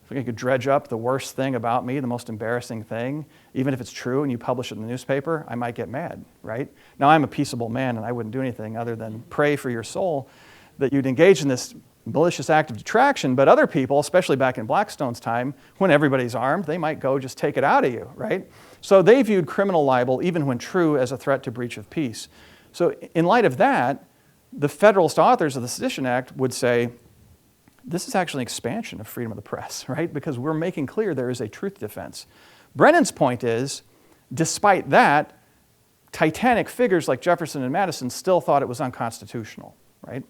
if you could dredge up the worst thing about me, the most embarrassing thing, even if it's true and you publish it in the newspaper, I might get mad, right? Now, I'm a peaceable man and I wouldn't do anything other than pray for your soul that you'd engage in this malicious act of detraction, but other people, especially back in Blackstone's time, when everybody's armed, they might go just take it out of you, right? So they viewed criminal libel, even when true, as a threat to breach of peace. So in light of that, the Federalist authors of the Sedition Act would say, this is actually an expansion of freedom of the press, right? Because we're making clear there is a truth defense. Brennan's point is, despite that, titanic figures like Jefferson and Madison still thought it was unconstitutional, right?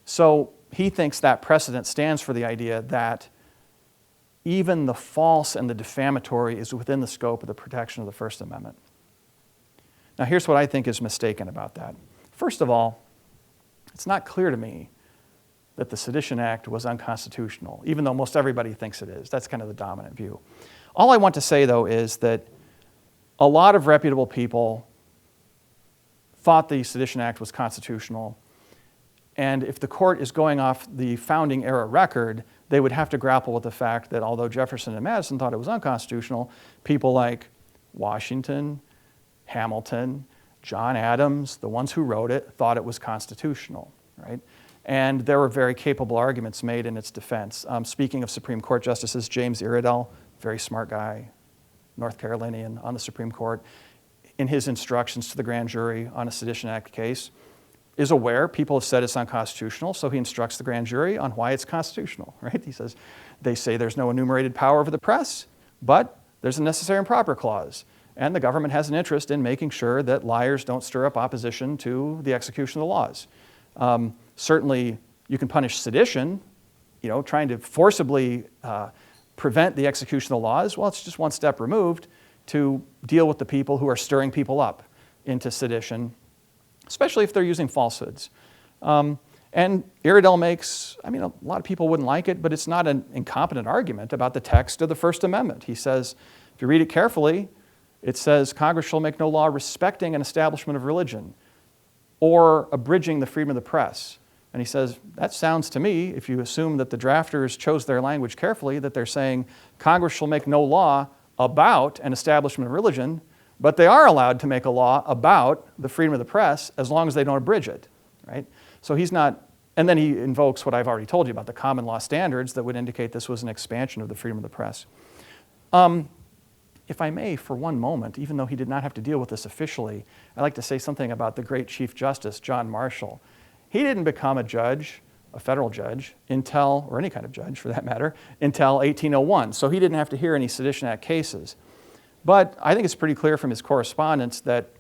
So he thinks that precedent stands for the idea that even the false and the defamatory is within the scope of the protection of the First Amendment. Now, here's what I think is mistaken about that. First of all, it's not clear to me that the Sedition Act was unconstitutional, even though most everybody thinks it is. That's kind of the dominant view. All I want to say, though, is that a lot of reputable people thought the Sedition Act was constitutional, and if the court is going off the founding era record, they would have to grapple with the fact that although Jefferson and Madison thought it was unconstitutional, people like Washington, Hamilton, John Adams, the ones who wrote it, thought it was constitutional, right? And there were very capable arguments made in its defense. Speaking of Supreme Court justices, James Iredell, very smart guy, North Carolinian on the Supreme Court, in his instructions to the grand jury on a Sedition Act case, is aware people have said it's unconstitutional, so he instructs the grand jury on why it's constitutional, right? He says, they say there's no enumerated power over the press, but there's a necessary and proper clause. And the government has an interest in making sure that liars don't stir up opposition to the execution of the laws. Certainly, you can punish sedition, trying to forcibly prevent the execution of the laws. Well, it's just one step removed to deal with the people who are stirring people up into sedition, especially if they're using falsehoods. And Iredell makes, a lot of people wouldn't like it, but it's not an incompetent argument about the text of the First Amendment. He says, if you read it carefully, it says, Congress shall make no law respecting an establishment of religion or abridging the freedom of the press. And he says, that sounds to me, if you assume that the drafters chose their language carefully, that they're saying Congress shall make no law about an establishment of religion, but they are allowed to make a law about the freedom of the press as long as they don't abridge it, right? So he's not, and then he invokes what I've already told you about the common law standards that would indicate this was an expansion of the freedom of the press. If I may, for one moment, even though he did not have to deal with this officially, I'd like to say something about the great Chief Justice, John Marshall. He didn't become a judge, a federal judge, or any kind of judge for that matter, until 1801. So he didn't have to hear any Sedition Act cases. But I think it's pretty clear from his correspondence that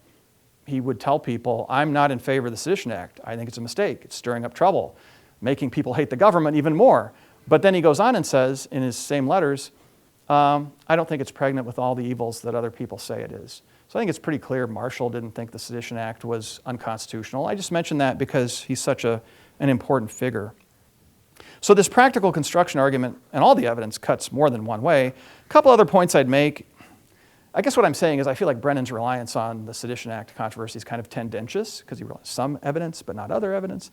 he would tell people, I'm not in favor of the Sedition Act. I think it's a mistake. It's stirring up trouble, making people hate the government even more. But then he goes on and says in his same letters, I don't think it's pregnant with all the evils that other people say it is. So I think it's pretty clear Marshall didn't think the Sedition Act was unconstitutional. I just mention that because he's such an important figure. So this practical construction argument, and all the evidence cuts more than one way. A couple other points I'd make. I guess what I'm saying is I feel like Brennan's reliance on the Sedition Act controversy is kind of tendentious because he relies on some evidence but not other evidence.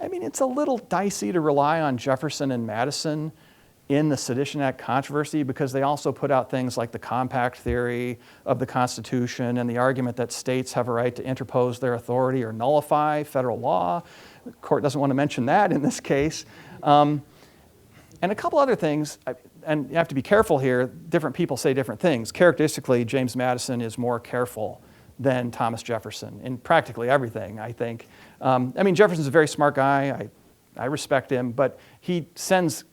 I mean, it's a little dicey to rely on Jefferson and Madison in the Sedition Act controversy because they also put out things like the compact theory of the Constitution and the argument that states have a right to interpose their authority or nullify federal law. The court doesn't want to mention that in this case. And a couple other things, and you have to be careful here, different people say different things. Characteristically, James Madison is more careful than Thomas Jefferson in practically everything, I think. I mean, Jefferson's a very smart guy. I respect him, but he says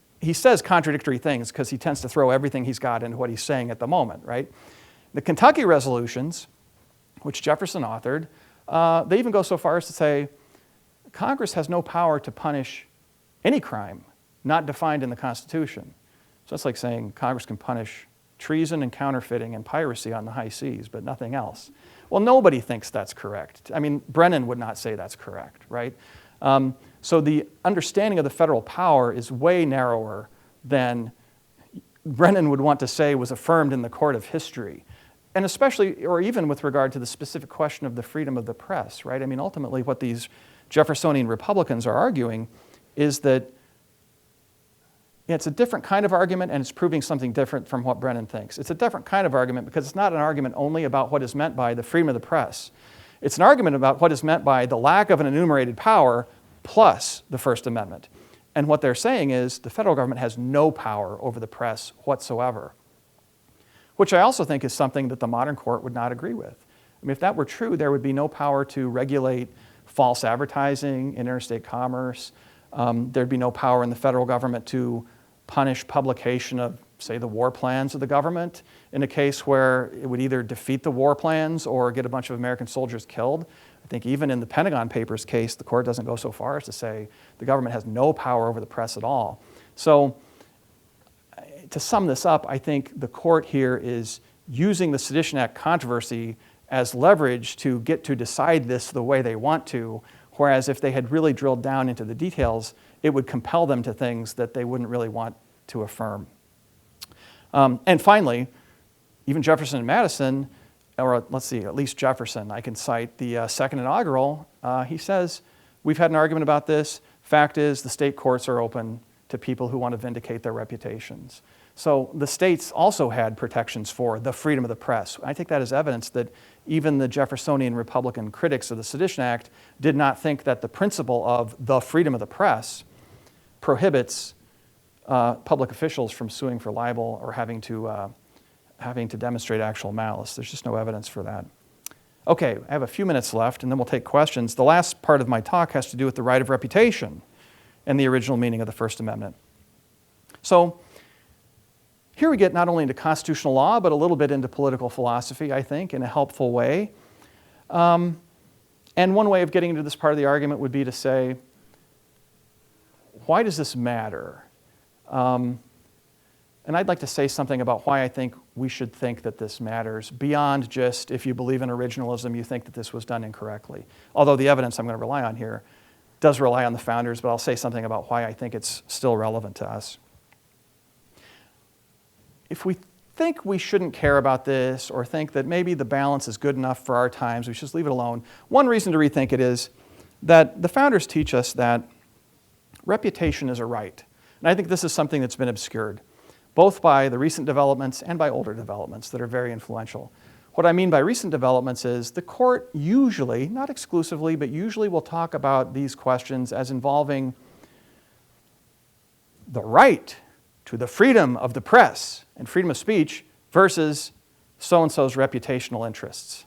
contradictory things because he tends to throw everything he's got into what he's saying at the moment, right? The Kentucky resolutions, which Jefferson authored, they even go so far as to say Congress has no power to punish any crime not defined in the Constitution. So that's like saying Congress can punish treason and counterfeiting and piracy on the high seas, but nothing else. Well, nobody thinks that's correct. I mean, Brennan would not say that's correct, right? So the understanding of the federal power is way narrower than Brennan would want to say was affirmed in the court of history. And especially, or even with regard to the specific question of the freedom of the press, right? I mean, ultimately what these Jeffersonian Republicans are arguing is that it's a different kind of argument and it's proving something different from what Brennan thinks. It's a different kind of argument because it's not an argument only about what is meant by the freedom of the press. It's an argument about what is meant by the lack of an enumerated power plus the First Amendment. And what they're saying is the federal government has no power over the press whatsoever, which I also think is something that the modern court would not agree with. I mean, if that were true, there would be no power to regulate false advertising in interstate commerce. There'd be no power in the federal government to punish publication of, say, the war plans of the government in a case where it would either defeat the war plans or get a bunch of American soldiers killed. I think even in the Pentagon Papers case, the court doesn't go so far as to say the government has no power over the press at all. So to sum this up, I think the court here is using the Sedition Act controversy as leverage to get to decide this the way they want to, whereas if they had really drilled down into the details, it would compel them to things that they wouldn't really want to affirm. And finally, even Jefferson and Madison, or let's see, at least Jefferson, I can cite the second inaugural. He says, we've had an argument about this. Fact is, the state courts are open to people who want to vindicate their reputations. So the states also had protections for the freedom of the press. I take that as evidence that even the Jeffersonian Republican critics of the Sedition Act did not think that the principle of the freedom of the press prohibits public officials from suing for libel or having to demonstrate actual malice. There's just no evidence for that. Okay, I have a few minutes left, and then we'll take questions. The last part of my talk has to do with the right of reputation and the original meaning of the First Amendment. So here we get not only into constitutional law, but a little bit into political philosophy, I think, in a helpful way. And one way of getting into this part of the argument would be to say, why does this matter? And I'd like to say something about why I think we should think that this matters, beyond just if you believe in originalism, you think that this was done incorrectly. Although the evidence I'm going to rely on here does rely on the founders, but I'll say something about why I think it's still relevant to us. If we think we shouldn't care about this or think that maybe the balance is good enough for our times, we should just leave it alone, one reason to rethink it is that the founders teach us that reputation is a right. And I think this is something that's been obscured, both by the recent developments and by older developments that are very influential. What I mean by recent developments is the court usually, not exclusively, but usually will talk about these questions as involving the right to the freedom of the press and freedom of speech versus so-and-so's reputational interests.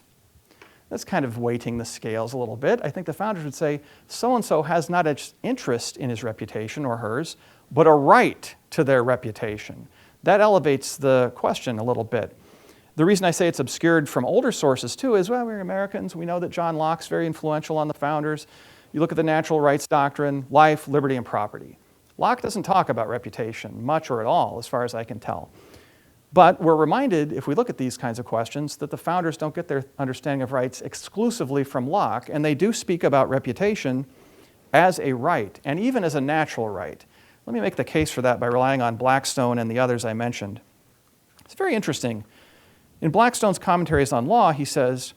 That's kind of weighting the scales a little bit. I think the founders would say so-and-so has not an interest in his reputation or hers, but a right to their reputation. That elevates the question a little bit. The reason I say it's obscured from older sources too is, well, we're Americans. We know that John Locke's very influential on the founders. You look at the natural rights doctrine, life, liberty, and property. Locke doesn't talk about reputation much or at all, as far as I can tell. But we're reminded, if we look at these kinds of questions, that the founders don't get their understanding of rights exclusively from Locke, and they do speak about reputation as a right, and even as a natural right. Let me make the case for that by relying on Blackstone and the others I mentioned. It's very interesting. In Blackstone's commentaries on law, he says,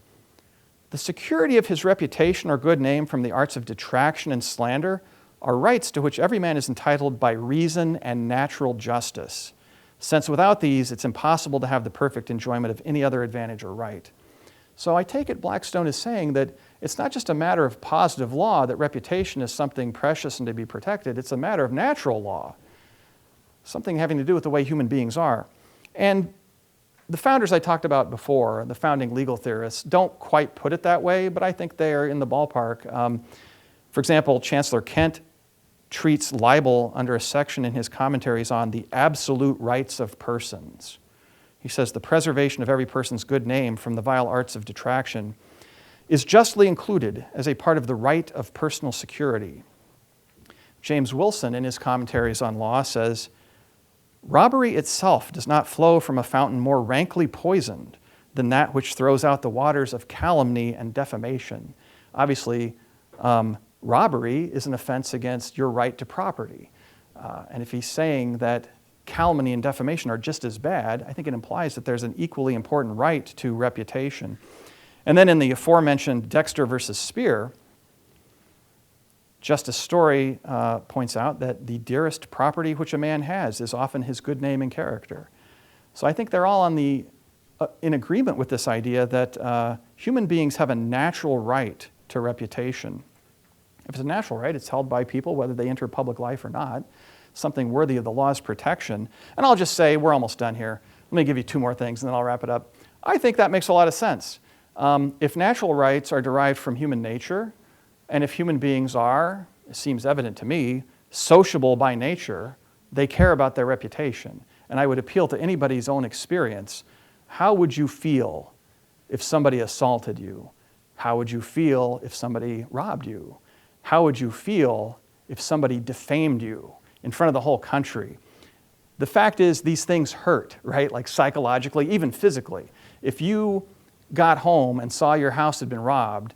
the security of his reputation or good name from the arts of detraction and slander are rights to which every man is entitled by reason and natural justice, since without these, it's impossible to have the perfect enjoyment of any other advantage or right. So I take it Blackstone is saying that it's not just a matter of positive law that reputation is something precious and to be protected. It's a matter of natural law, something having to do with the way human beings are. And the founders I talked about before, the founding legal theorists, don't quite put it that way, but I think they are in the ballpark. For example, Chancellor Kent treats libel under a section in his commentaries on the absolute rights of persons. He says the preservation of every person's good name from the vile arts of detraction is justly included as a part of the right of personal security. James Wilson, in his commentaries on law, says, robbery itself does not flow from a fountain more rankly poisoned than that which throws out the waters of calumny and defamation. Obviously, robbery is an offense against your right to property. And if he's saying that calumny and defamation are just as bad, I think it implies that there's an equally important right to reputation. And then in the aforementioned Dexter versus Spear, Justice Story points out that the dearest property which a man has is often his good name and character. So I think they're all in agreement with this idea that human beings have a natural right to reputation. If it's a natural right, it's held by people whether they enter public life or not, something worthy of the law's protection. And I'll just say, we're almost done here. Let me give you two more things and then I'll wrap it up. I think that makes a lot of sense. If natural rights are derived from human nature, and if human beings are, it seems evident to me, sociable by nature, they care about their reputation. And I would appeal to anybody's own experience. How would you feel if somebody assaulted you? How would you feel if somebody robbed you? How would you feel if somebody defamed you in front of the whole country? The fact is, these things hurt, right? Like psychologically, even physically. If you got home and saw your house had been robbed,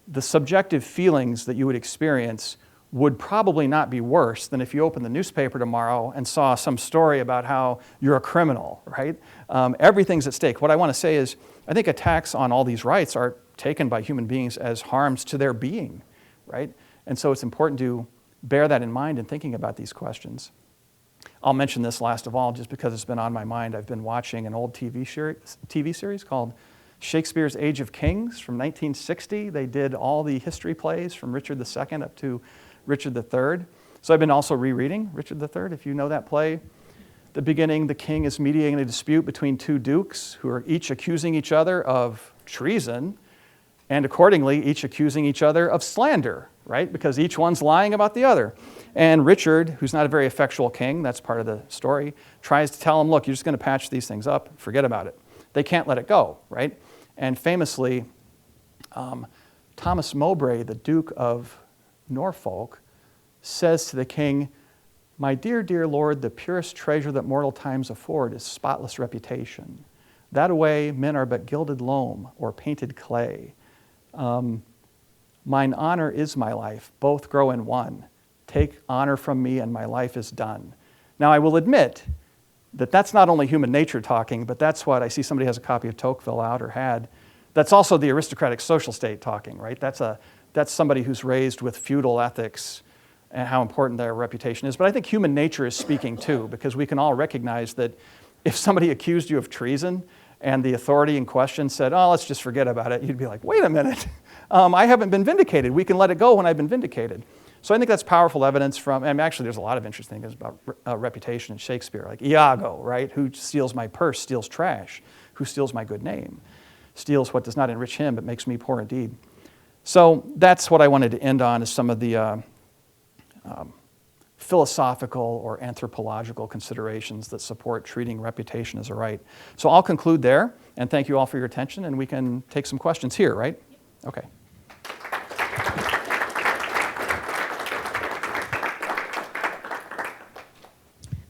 the subjective feelings that you would experience would probably not be worse than if you opened the newspaper tomorrow and saw some story about how you're a criminal, right? Everything's at stake. What I want to say is, I think attacks on all these rights are taken by human beings as harms to their being, right? And so it's important to bear that in mind in thinking about these questions. I'll mention this last of all just because it's been on my mind. I've been watching an old TV series called Shakespeare's Age of Kings from 1960. They did all the history plays from Richard II up to Richard III. So I've been also rereading Richard III, if you know that play. At the beginning, the king is mediating a dispute between two dukes who are each accusing each other of treason, and accordingly, each accusing each other of slander, right? Because each one's lying about the other. And Richard, who's not a very effectual king, that's part of the story, tries to tell him, look, you're just going to patch these things up, forget about it. They can't let it go, right? And famously, Thomas Mowbray, the Duke of Norfolk, says to the king, my dear, dear lord, the purest treasure that mortal times afford is spotless reputation. That away men are but gilded loam or painted clay. Mine honor is my life, both grow in one. Take honor from me and my life is done. Now I will admit that that's not only human nature talking, but that's what I see somebody has a copy of Tocqueville out or had. That's also the aristocratic social state talking, right? That's somebody who's raised with feudal ethics and how important their reputation is. But I think human nature is speaking too, because we can all recognize that if somebody accused you of treason and the authority in question said, oh, let's just forget about it, you'd be like, wait a minute, I haven't been vindicated. We can let it go when I've been vindicated. So I think that's powerful evidence from, and actually there's a lot of interesting things about reputation in Shakespeare, like Iago, right? Who steals my purse steals trash. Who steals my good name? Steals what does not enrich him, but makes me poor indeed. So that's what I wanted to end on, is some of the philosophical or anthropological considerations that support treating reputation as a right. So I'll conclude there, and thank you all for your attention, and we can take some questions here, right? Okay.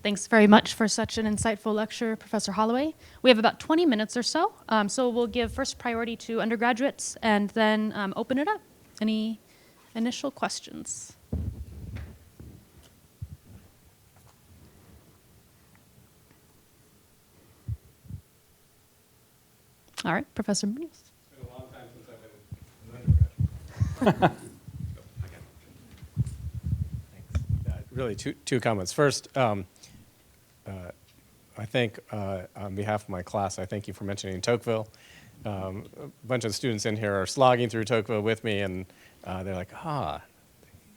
Thanks very much for such an insightful lecture, Professor Holloway. We have about 20 minutes or so, so we'll give first priority to undergraduates and then open it up. Any initial questions? All right, Professor Munoz. It's been a long time since I've been an undergraduate. Thanks. Really, two comments. First, I think on behalf of my class, I thank you for mentioning Tocqueville. A bunch of students in here are slogging through Tocqueville with me, and they're like,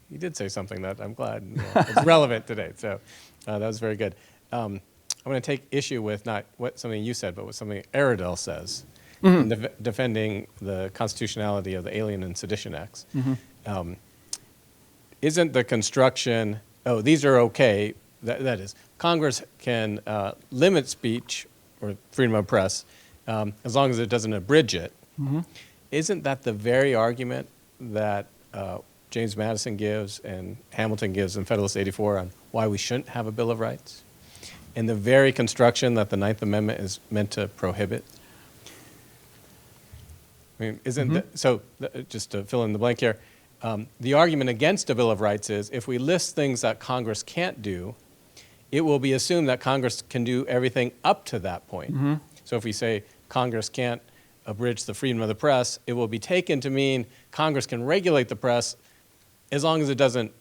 you did say something that I'm glad is relevant today. So that was very good. I'm going to take issue with not something you said, but what something Iredell says, in defending the constitutionality of the Alien and Sedition Acts. Isn't the construction, these are okay, that is, Congress can limit speech or freedom of press as long as it doesn't abridge it. Isn't that the very argument that James Madison gives and Hamilton gives in Federalist 84 on why we shouldn't have a Bill of Rights? And the very construction that the Ninth Amendment is meant to prohibit? I mean, just to fill in the blank here, the argument against a Bill of Rights is if we list things that Congress can't do, it will be assumed that Congress can do everything up to that point. So if we say Congress can't abridge the freedom of the press, it will be taken to mean Congress can regulate the press as long as it doesn't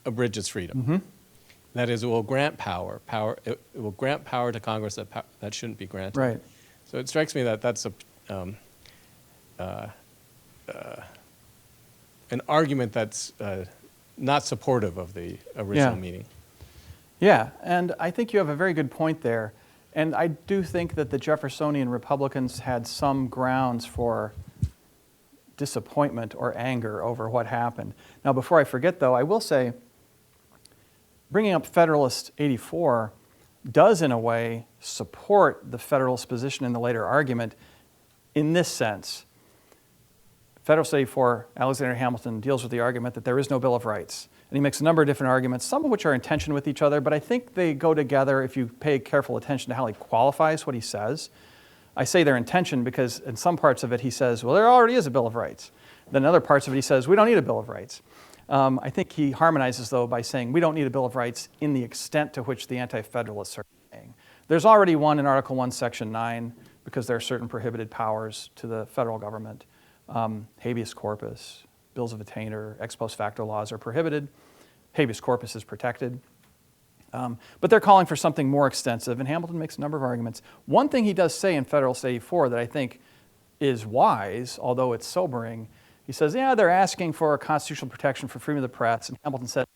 abridge its freedom. That is, it will grant power. It will grant power to Congress that shouldn't be granted. Right. So it strikes me that that's an argument that's not supportive of the original meaning. Yeah, and I think you have a very good point there. And I do think that the Jeffersonian Republicans had some grounds for disappointment or anger over what happened. Now, before I forget, though, I will say bringing up Federalist 84 does, in a way, support the Federalist position in the later argument in this sense. Federalist 84, Alexander Hamilton deals with the argument that there is no Bill of Rights. And he makes a number of different arguments, some of which are in tension with each other, but I think they go together if you pay careful attention to how he qualifies what he says. I say they're in tension because in some parts of it he says, well, there already is a Bill of Rights. Then in other parts of it he says, we don't need a Bill of Rights. I think he harmonizes, though, by saying we don't need a Bill of Rights in the extent to which the Anti-Federalists are saying. There's already one in Article 1, Section 9, because there are certain prohibited powers to the federal government. Habeas corpus, bills of attainder, ex post facto laws are prohibited. Habeas corpus is protected. But they're calling for something more extensive, and Hamilton makes a number of arguments. One thing he does say in Federalist 84 that I think is wise, although it's sobering, he says, yeah, they're asking for a constitutional protection for freedom of the press, and Hamilton said,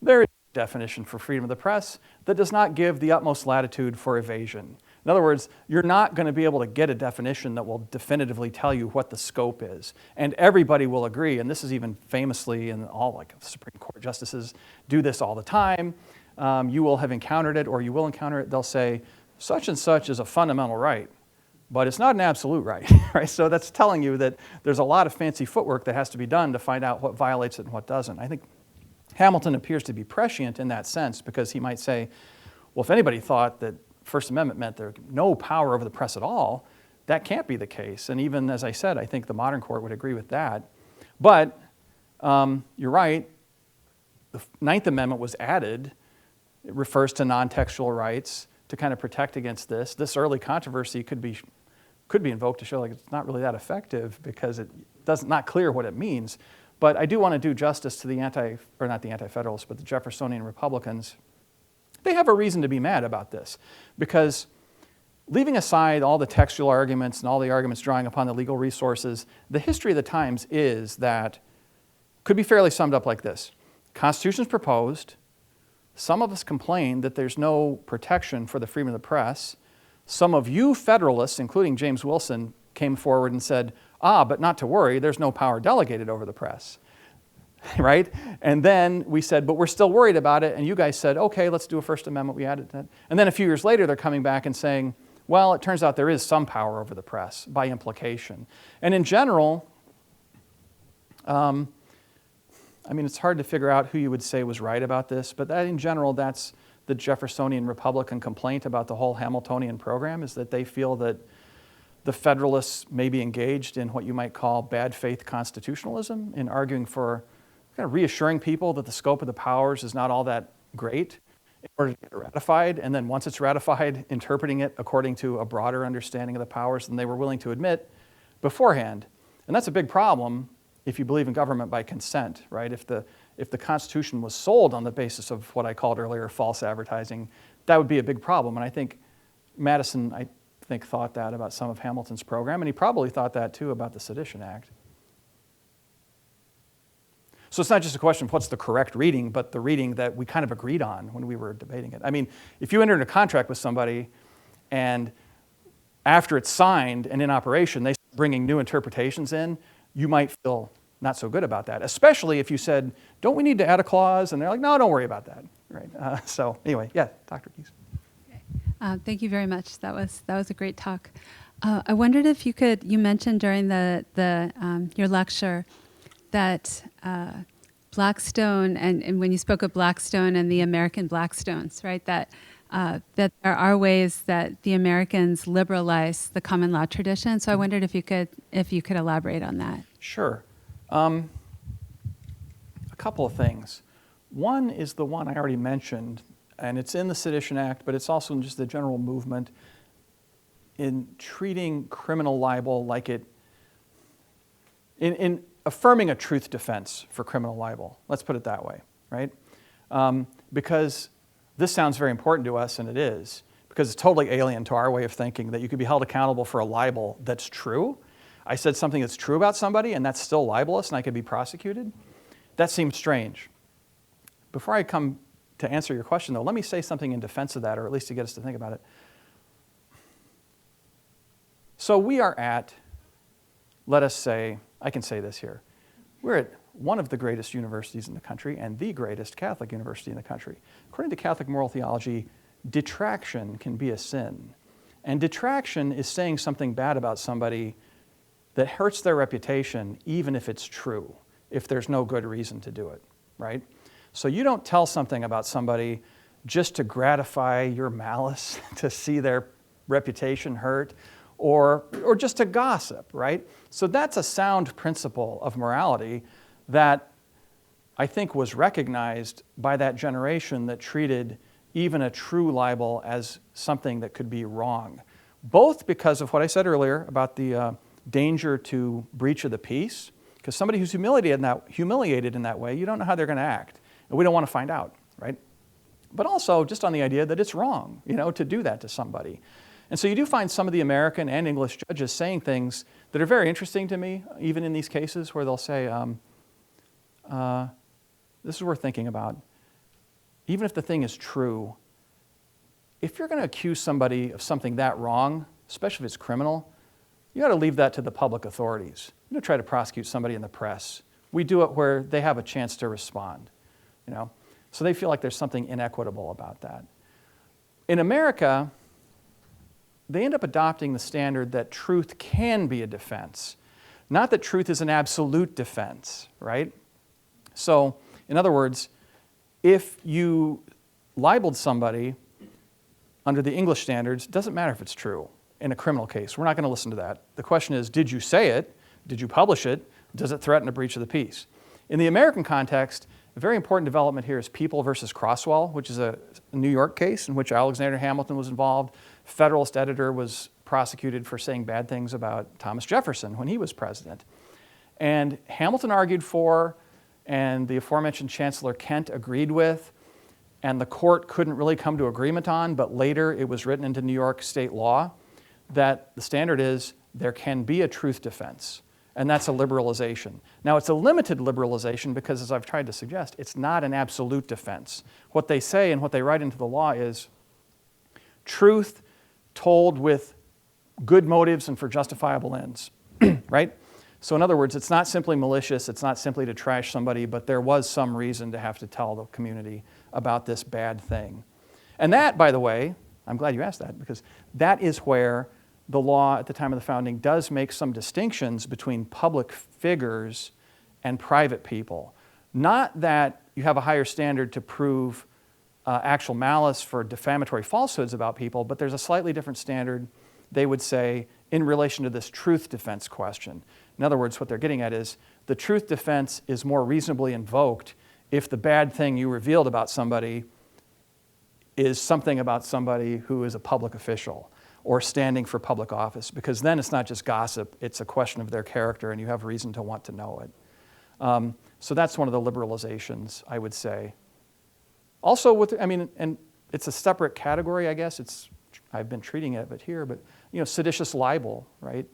there is a definition for freedom of the press that does not give the utmost latitude for evasion. In other words, you're not going to be able to get a definition that will definitively tell you what the scope is. And everybody will agree, and this is even famously in all Supreme Court justices do this all the time. You will have encountered it or you will encounter it. They'll say, such and such is a fundamental right, but it's not an absolute right, right? So that's telling you that there's a lot of fancy footwork that has to be done to find out what violates it and what doesn't. I think Hamilton appears to be prescient in that sense because he might say, well, if anybody thought that First Amendment meant there's no power over the press at all, that can't be the case. And even, as I said, I think the modern court would agree with that. But you're right, the Ninth Amendment was added. It refers to non-textual rights to kind of protect against this. This early controversy could be invoked to show like it's not really that effective because it's not clear what it means. But I do want to do justice to not the Anti-Federalists, but the Jeffersonian Republicans. They have a reason to be mad about this because leaving aside all the textual arguments and all the arguments drawing upon the legal resources, the history of the times is that, could be fairly summed up like this. Constitution's proposed. Some of us complain that there's no protection for the freedom of the press. Some of you Federalists, including James Wilson, came forward and said, but not to worry, there's no power delegated over the press. Right? And then we said, but we're still worried about it. And you guys said, okay, let's do a First Amendment. We added that. And then a few years later, they're coming back and saying, well, it turns out there is some power over the press by implication. And in general, it's hard to figure out who you would say was right about this, but in general, that's the Jeffersonian Republican complaint about the whole Hamiltonian program, is that they feel that the Federalists may be engaged in what you might call bad faith constitutionalism, in arguing for kind of reassuring people that the scope of the powers is not all that great in order to get it ratified, and then once it's ratified, interpreting it according to a broader understanding of the powers than they were willing to admit beforehand. And that's a big problem if you believe in government by consent, right? If the Constitution was sold on the basis of what I called earlier false advertising, that would be a big problem. And I think Madison, I think, thought that about some of Hamilton's program, and he probably thought that too about the Sedition Act. So it's not just a question of what's the correct reading, but the reading that we kind of agreed on when we were debating it. I mean, if you enter into a contract with somebody and after it's signed and in operation, they start bringing new interpretations in, you might feel not so good about that, especially if you said, don't we need to add a clause? And they're like, no, don't worry about that. Right? So anyway, yeah, Dr. Keys. Thank you very much. That was a great talk. I wondered if you mentioned during your lecture that Blackstone, and when you spoke of Blackstone and the American Blackstones, right, that there are ways that the Americans liberalize the common law tradition. So I wondered if you could elaborate on that. Sure. A couple of things. One is the one I already mentioned, and it's in the Sedition Act, but it's also in just the general movement in treating criminal libel like it, in affirming a truth defense for criminal libel. Let's put it that way, right? Because this sounds very important to us, and it is, because it's totally alien to our way of thinking that you could be held accountable for a libel that's true. I said something that's true about somebody, and that's still libelous, and I could be prosecuted. That seems strange. Before I come to answer your question, though, let me say something in defense of that, or at least to get us to think about it. So we are at, let us say, I can say this here, we're at one of the greatest universities in the country and the greatest Catholic university in the country. According to Catholic moral theology, detraction can be a sin. And detraction is saying something bad about somebody that hurts their reputation, even if it's true, if there's no good reason to do it, right? So you don't tell something about somebody just to gratify your malice, to see their reputation hurt, or just to gossip, right? So that's a sound principle of morality that I think was recognized by that generation that treated even a true libel as something that could be wrong, both because of what I said earlier about the danger to breach of the peace, because somebody who's humiliated in that way, you don't know how they're going to act, and we don't want to find out, right? But also just on the idea that it's wrong, to do that to somebody. And so you do find some of the American and English judges saying things that are very interesting to me, even in these cases where they'll say, this is worth thinking about. Even if the thing is true, if you're going to accuse somebody of something that wrong, especially if it's criminal, you got to leave that to the public authorities. You don't try to prosecute somebody in the press. We do it where they have a chance to respond, So they feel like there's something inequitable about that. In America, they end up adopting the standard that truth can be a defense, not that truth is an absolute defense, right? So, in other words, if you libeled somebody under the English standards, it doesn't matter if it's true in a criminal case. We're not going to listen to that. The question is, did you say it? Did you publish it? Does it threaten a breach of the peace? In the American context, a very important development here is People versus Crosswell, which is a New York case in which Alexander Hamilton was involved. Federalist editor was prosecuted for saying bad things about Thomas Jefferson when he was president. And Hamilton argued for, and the aforementioned Chancellor Kent agreed with, and the court couldn't really come to agreement on, but later it was written into New York state law that the standard is there can be a truth defense, and that's a liberalization. Now, it's a limited liberalization because, as I've tried to suggest, it's not an absolute defense. What they say and what they write into the law is truth told with good motives and for justifiable ends, right? So in other words, it's not simply malicious, it's not simply to trash somebody, but there was some reason to have to tell the community about this bad thing. And that, by the way, I'm glad you asked that, because that is where the law at the time of the founding does make some distinctions between public figures and private people. Not that you have a higher standard to prove actual malice for defamatory falsehoods about people, but there's a slightly different standard, they would say, in relation to this truth defense question. In other words, what they're getting at is the truth defense is more reasonably invoked if the bad thing you revealed about somebody is something about somebody who is a public official or standing for public office, because then it's not just gossip, it's a question of their character and you have reason to want to know it. So that's one of the liberalizations, I would say. Also, and it's a separate category, I guess. I've been treating it of it here, but seditious libel, right?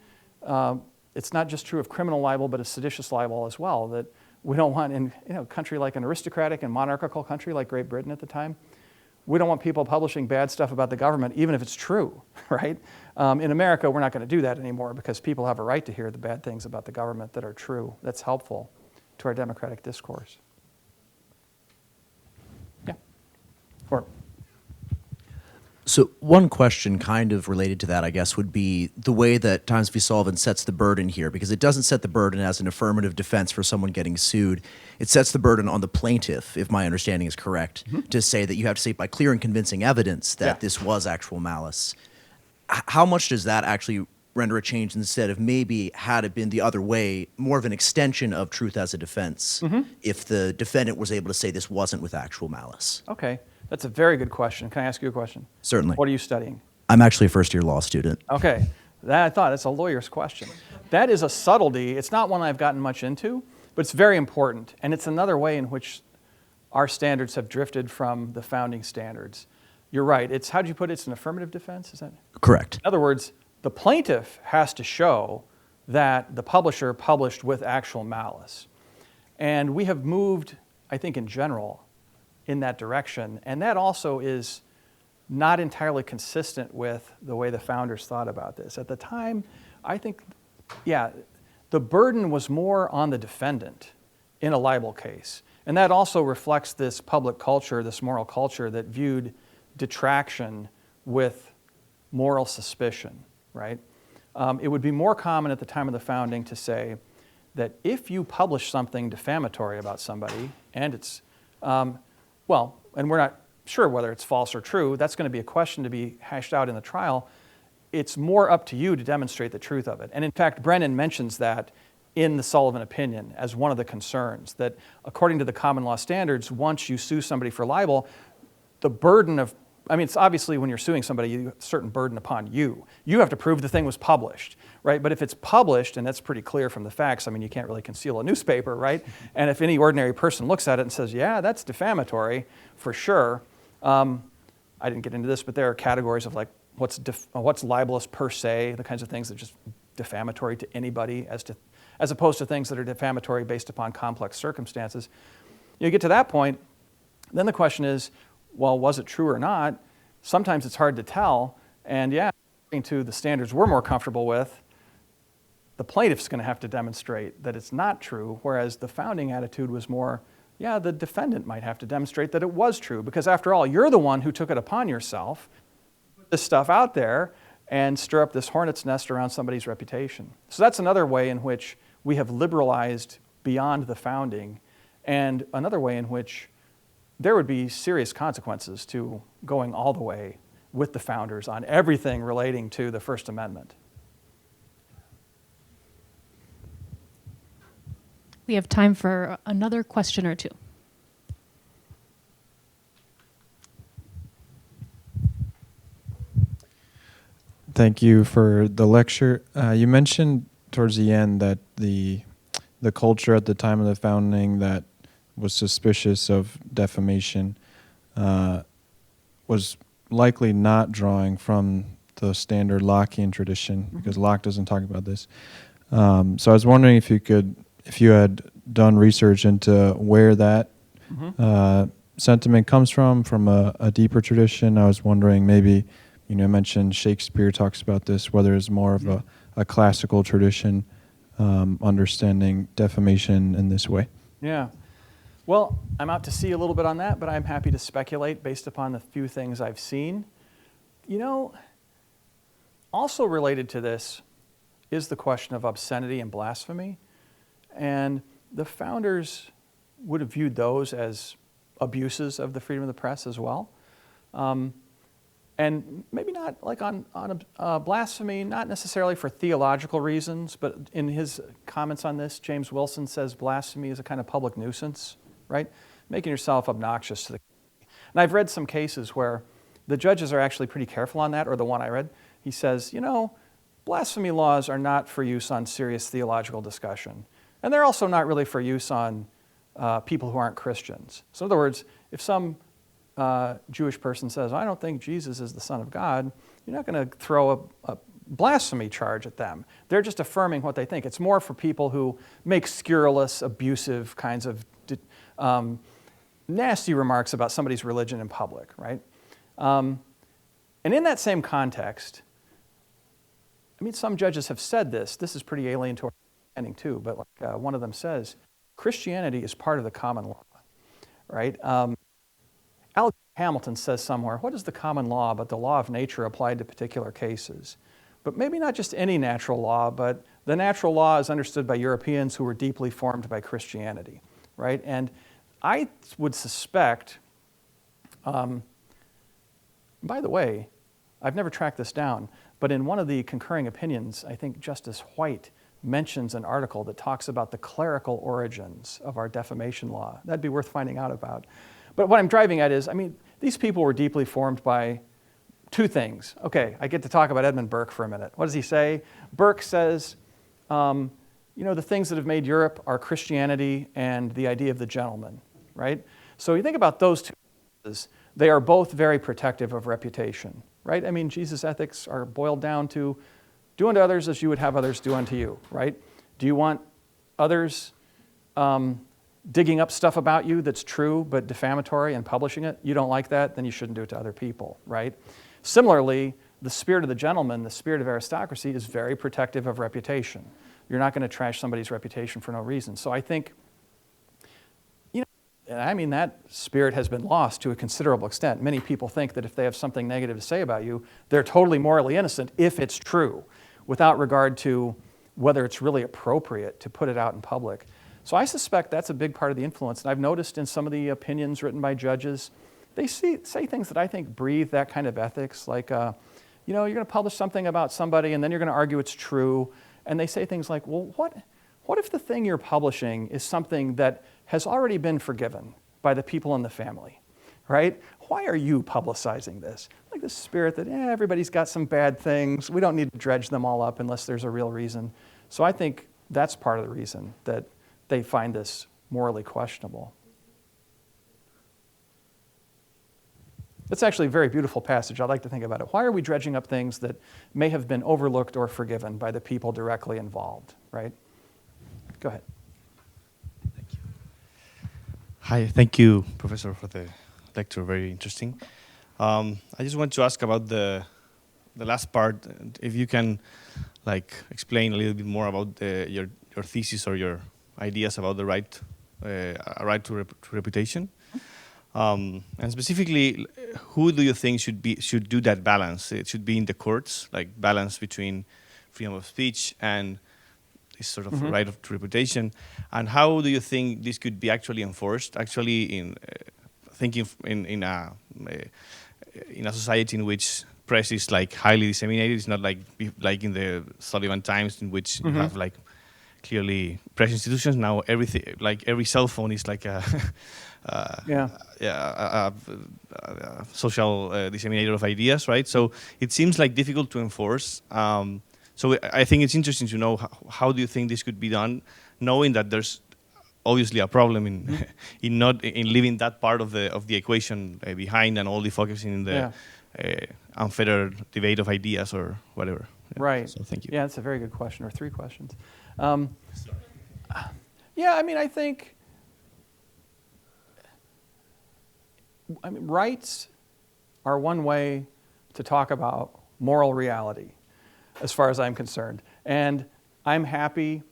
It's not just true of criminal libel, but of seditious libel as well. That we don't want in a country like an aristocratic and monarchical country like Great Britain at the time. We don't want people publishing bad stuff about the government, even if it's true, right? In America, we're not going to do that anymore because people have a right to hear the bad things about the government that are true. That's helpful to our democratic discourse. Yeah. Or So one question kind of related to that, I guess, would be the way that Times v. Sullivan sets the burden here, because it doesn't set the burden as an affirmative defense for someone getting sued. It sets the burden on the plaintiff, if my understanding is correct, to say that you have to say by clear and convincing evidence that this was actual malice. How much does that actually render a change instead of maybe, had it been the other way, more of an extension of truth as a defense if the defendant was able to say this wasn't with actual malice? Okay. That's a very good question. Can I ask you a question? Certainly. What are you studying? I'm actually a first-year law student. Okay. I thought it's a lawyer's question. That is a subtlety. It's not one I've gotten much into, but it's very important. And it's another way in which our standards have drifted from the founding standards. You're right. How'd you put it? It's an affirmative defense? Is that? Correct. In other words, the plaintiff has to show that the publisher published with actual malice. And we have moved, I think in general, in that direction. And that also is not entirely consistent with the way the founders thought about this. At the time, I think, the burden was more on the defendant in a libel case. And that also reflects this public culture, this moral culture that viewed detraction with moral suspicion, right? It would be more common at the time of the founding to say that if you publish something defamatory about somebody, and it's, and we're not sure whether it's false or true, that's going to be a question to be hashed out in the trial. It's more up to you to demonstrate the truth of it. And in fact, Brennan mentions that in the Sullivan opinion as one of the concerns, that according to the common law standards, once you sue somebody for libel, the burden of, it's obviously when you're suing somebody, you have a certain burden upon you. You have to prove the thing was published, right? But if it's published, and that's pretty clear from the facts, you can't really conceal a newspaper, right? And if any ordinary person looks at it and says, yeah, that's defamatory, for sure. I didn't get into this, but there are categories of like what's libelous per se, the kinds of things that are just defamatory to anybody, as opposed to things that are defamatory based upon complex circumstances. You get to that point, then the question is, well, was it true or not? Sometimes it's hard to tell, and according to the standards we're more comfortable with, the plaintiff's going to have to demonstrate that it's not true, whereas the founding attitude was more, the defendant might have to demonstrate that it was true, because after all, you're the one who took it upon yourself to put this stuff out there and stir up this hornet's nest around somebody's reputation. So that's another way in which we have liberalized beyond the founding, and another way in which there would be serious consequences to going all the way with the founders on everything relating to the First Amendment. We have time for another question or two. Thank you for the lecture. You mentioned towards the end that the culture at the time of the founding that was suspicious of defamation was likely not drawing from the standard Lockean tradition, because Locke doesn't talk about this. So I was wondering if you had done research into where that sentiment comes from a deeper tradition. I was wondering maybe, you mentioned Shakespeare talks about this, whether it's more of a classical tradition understanding defamation in this way. Yeah. Well, I'm out to sea a little bit on that, but I'm happy to speculate based upon the few things I've seen. Also related to this is the question of obscenity and blasphemy. And the founders would have viewed those as abuses of the freedom of the press as well. And maybe not like on blasphemy, not necessarily for theological reasons, but in his comments on this, James Wilson says blasphemy is a kind of public nuisance, right? Making yourself obnoxious to the community. And I've read some cases where the judges are actually pretty careful on that, or the one I read, he says, you know, blasphemy laws are not for use on serious theological discussion. And they're also not really for use on people who aren't Christians. So in other words, if some Jewish person says, I don't think Jesus is the Son of God, you're not going to throw a blasphemy charge at them. They're just affirming what they think. It's more for people who make scurrilous, abusive kinds of nasty remarks about somebody's religion in public, right? And in that same context, I mean, some judges have said this. This is pretty alien to our understanding too, but like one of them says, Christianity is part of the common law, right? Alexander Hamilton says somewhere, what is the common law but the law of nature applied to particular cases? But maybe not just any natural law, but the natural law is understood by Europeans who were deeply formed by Christianity, right? And I would suspect, by the way, I've never tracked this down, but in one of the concurring opinions, I think Justice White mentions an article that talks about the clerical origins of our defamation law. That'd be worth finding out about. But what I'm driving at is, I mean, these people were deeply formed by two things. Okay, I get to talk about Edmund Burke for a minute. What does he say? Burke says, you know, the things that have made Europe are Christianity and the idea of the gentleman, right? So you think about those two things, they are both very protective of reputation, right? I mean, Jesus' ethics are boiled down to do unto others as you would have others do unto you, right? Do you want others digging up stuff about you that's true but defamatory and publishing it? You don't like that, then you shouldn't do it to other people, right? Similarly, the spirit of the gentleman, the spirit of aristocracy, is very protective of reputation. You're not going to trash somebody's reputation for no reason. So I think, you know, I mean, that spirit has been lost to a considerable extent. Many people think that if they have something negative to say about you, they're totally morally innocent if it's true, without regard to whether it's really appropriate to put it out in public. So I suspect that's a big part of the influence. And I've noticed in some of the opinions written by judges, they say things that I think breathe that kind of ethics, like, you know, you're going to publish something about somebody and then you're going to argue it's true. And they say things like, well, what if the thing you're publishing is something that has already been forgiven by the people in the family, right? Why are you publicizing this? Like this spirit that, everybody's got some bad things. We don't need to dredge them all up unless there's a real reason. So I think that's part of the reason that they find this morally questionable. It's actually a very beautiful passage. I'd like to think about it. Why are we dredging up things that may have been overlooked or forgiven by the people directly involved, right? Go ahead. Thank you. Hi, thank you, Professor, for the lecture. Very interesting. I just want to ask about the last part. If you can, like, explain a little bit more about your thesis or your ideas about the right to reputation, and specifically, who do you think should do that balance? It should be in the courts, like balance between freedom of speech and this sort of right to reputation. And how do you think this could be actually enforced? Actually, in thinking in a society in which press is like highly disseminated, it's not like in the Sullivan times in which you have like clearly press institutions. Now everything, like every cell phone is like a social disseminator of ideas, right? So it seems like difficult to enforce. So I think it's interesting to know how do you think this could be done, knowing that there's obviously a problem in leaving that part of the equation behind and only focusing in the unfettered debate of ideas or whatever. Right. So thank you. Yeah, that's a very good question, or three questions. Yeah, I mean, I think rights are one way to talk about moral reality, as far as I'm concerned. And I'm happy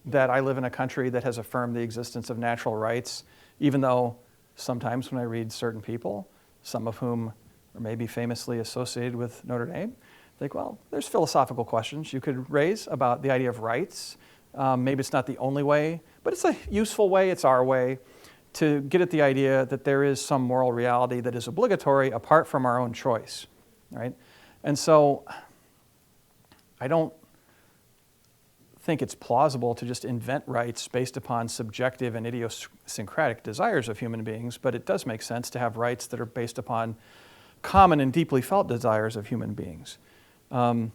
that I live in a country that has affirmed the existence of natural rights, even though sometimes when I read certain people, some of whom are maybe famously associated with Notre Dame, think, well, there's philosophical questions you could raise about the idea of rights. Maybe it's not the only way, but it's a useful way. It's our way. to get at the idea that there is some moral reality that is obligatory apart from our own choice, right? And so I don't think it's plausible to just invent rights based upon subjective and idiosyncratic desires of human beings, but it does make sense to have rights that are based upon common and deeply felt desires of human beings. And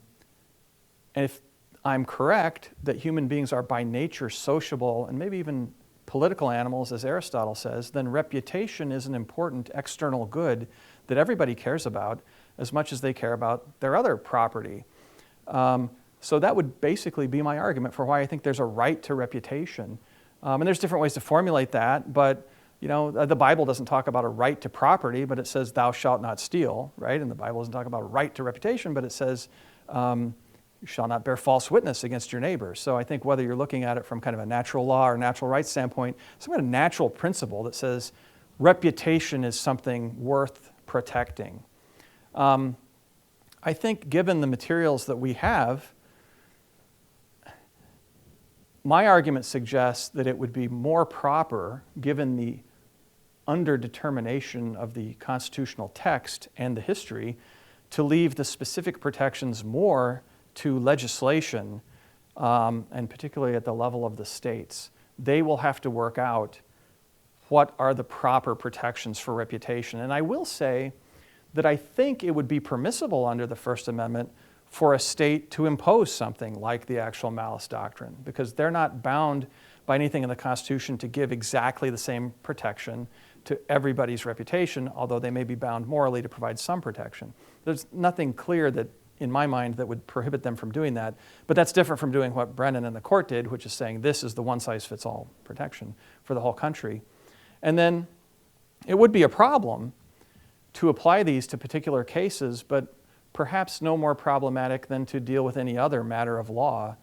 if I'm correct that human beings are by nature sociable and maybe even political animals, as Aristotle says, then reputation is an important external good that everybody cares about as much as they care about their other property. So that would basically be my argument for why I think there's a right to reputation. And there's different ways to formulate that, but the Bible doesn't talk about a right to property, but it says thou shalt not steal, right? And the Bible doesn't talk about a right to reputation, but it says you shall not bear false witness against your neighbor. So I think whether you're looking at it from kind of a natural law or natural rights standpoint, some kind of natural principle that says reputation is something worth protecting. I think given the materials that we have, my argument suggests that it would be more proper, given the underdetermination of the constitutional text and the history, to leave the specific protections more to legislation, and particularly at the level of the states. They will have to work out what are the proper protections for reputation. And I will say that I think it would be permissible under the First Amendment for a state to impose something like the actual malice doctrine, because they're not bound by anything in the Constitution to give exactly the same protection to everybody's reputation, although they may be bound morally to provide some protection. There's nothing clear that, in my mind, that would prohibit them from doing that, but that's different from doing what Brennan and the court did, which is saying this is the one-size-fits-all protection for the whole country. And then it would be a problem to apply these to particular cases, but perhaps no more problematic than to deal with any other matter of law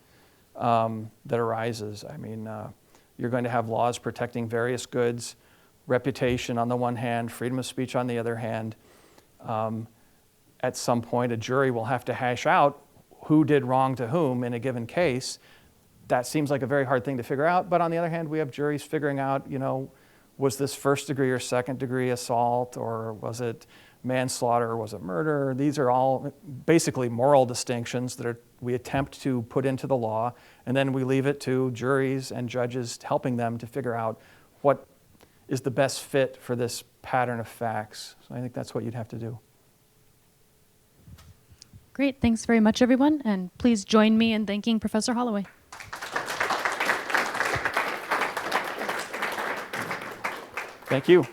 that arises. I mean, you're going to have laws protecting various goods, reputation on the one hand, freedom of speech on the other hand. At some point, a jury will have to hash out who did wrong to whom in a given case. That seems like a very hard thing to figure out, but on the other hand, we have juries figuring out, was this first degree or second degree assault, or was it manslaughter, or was it murder? These are all basically moral distinctions that we attempt to put into the law, and then we leave it to juries and judges helping them to figure out what is the best fit for this pattern of facts. So I think that's what you'd have to do. Great. Thanks very much, everyone. And please join me in thanking Professor Holloway. Thank you.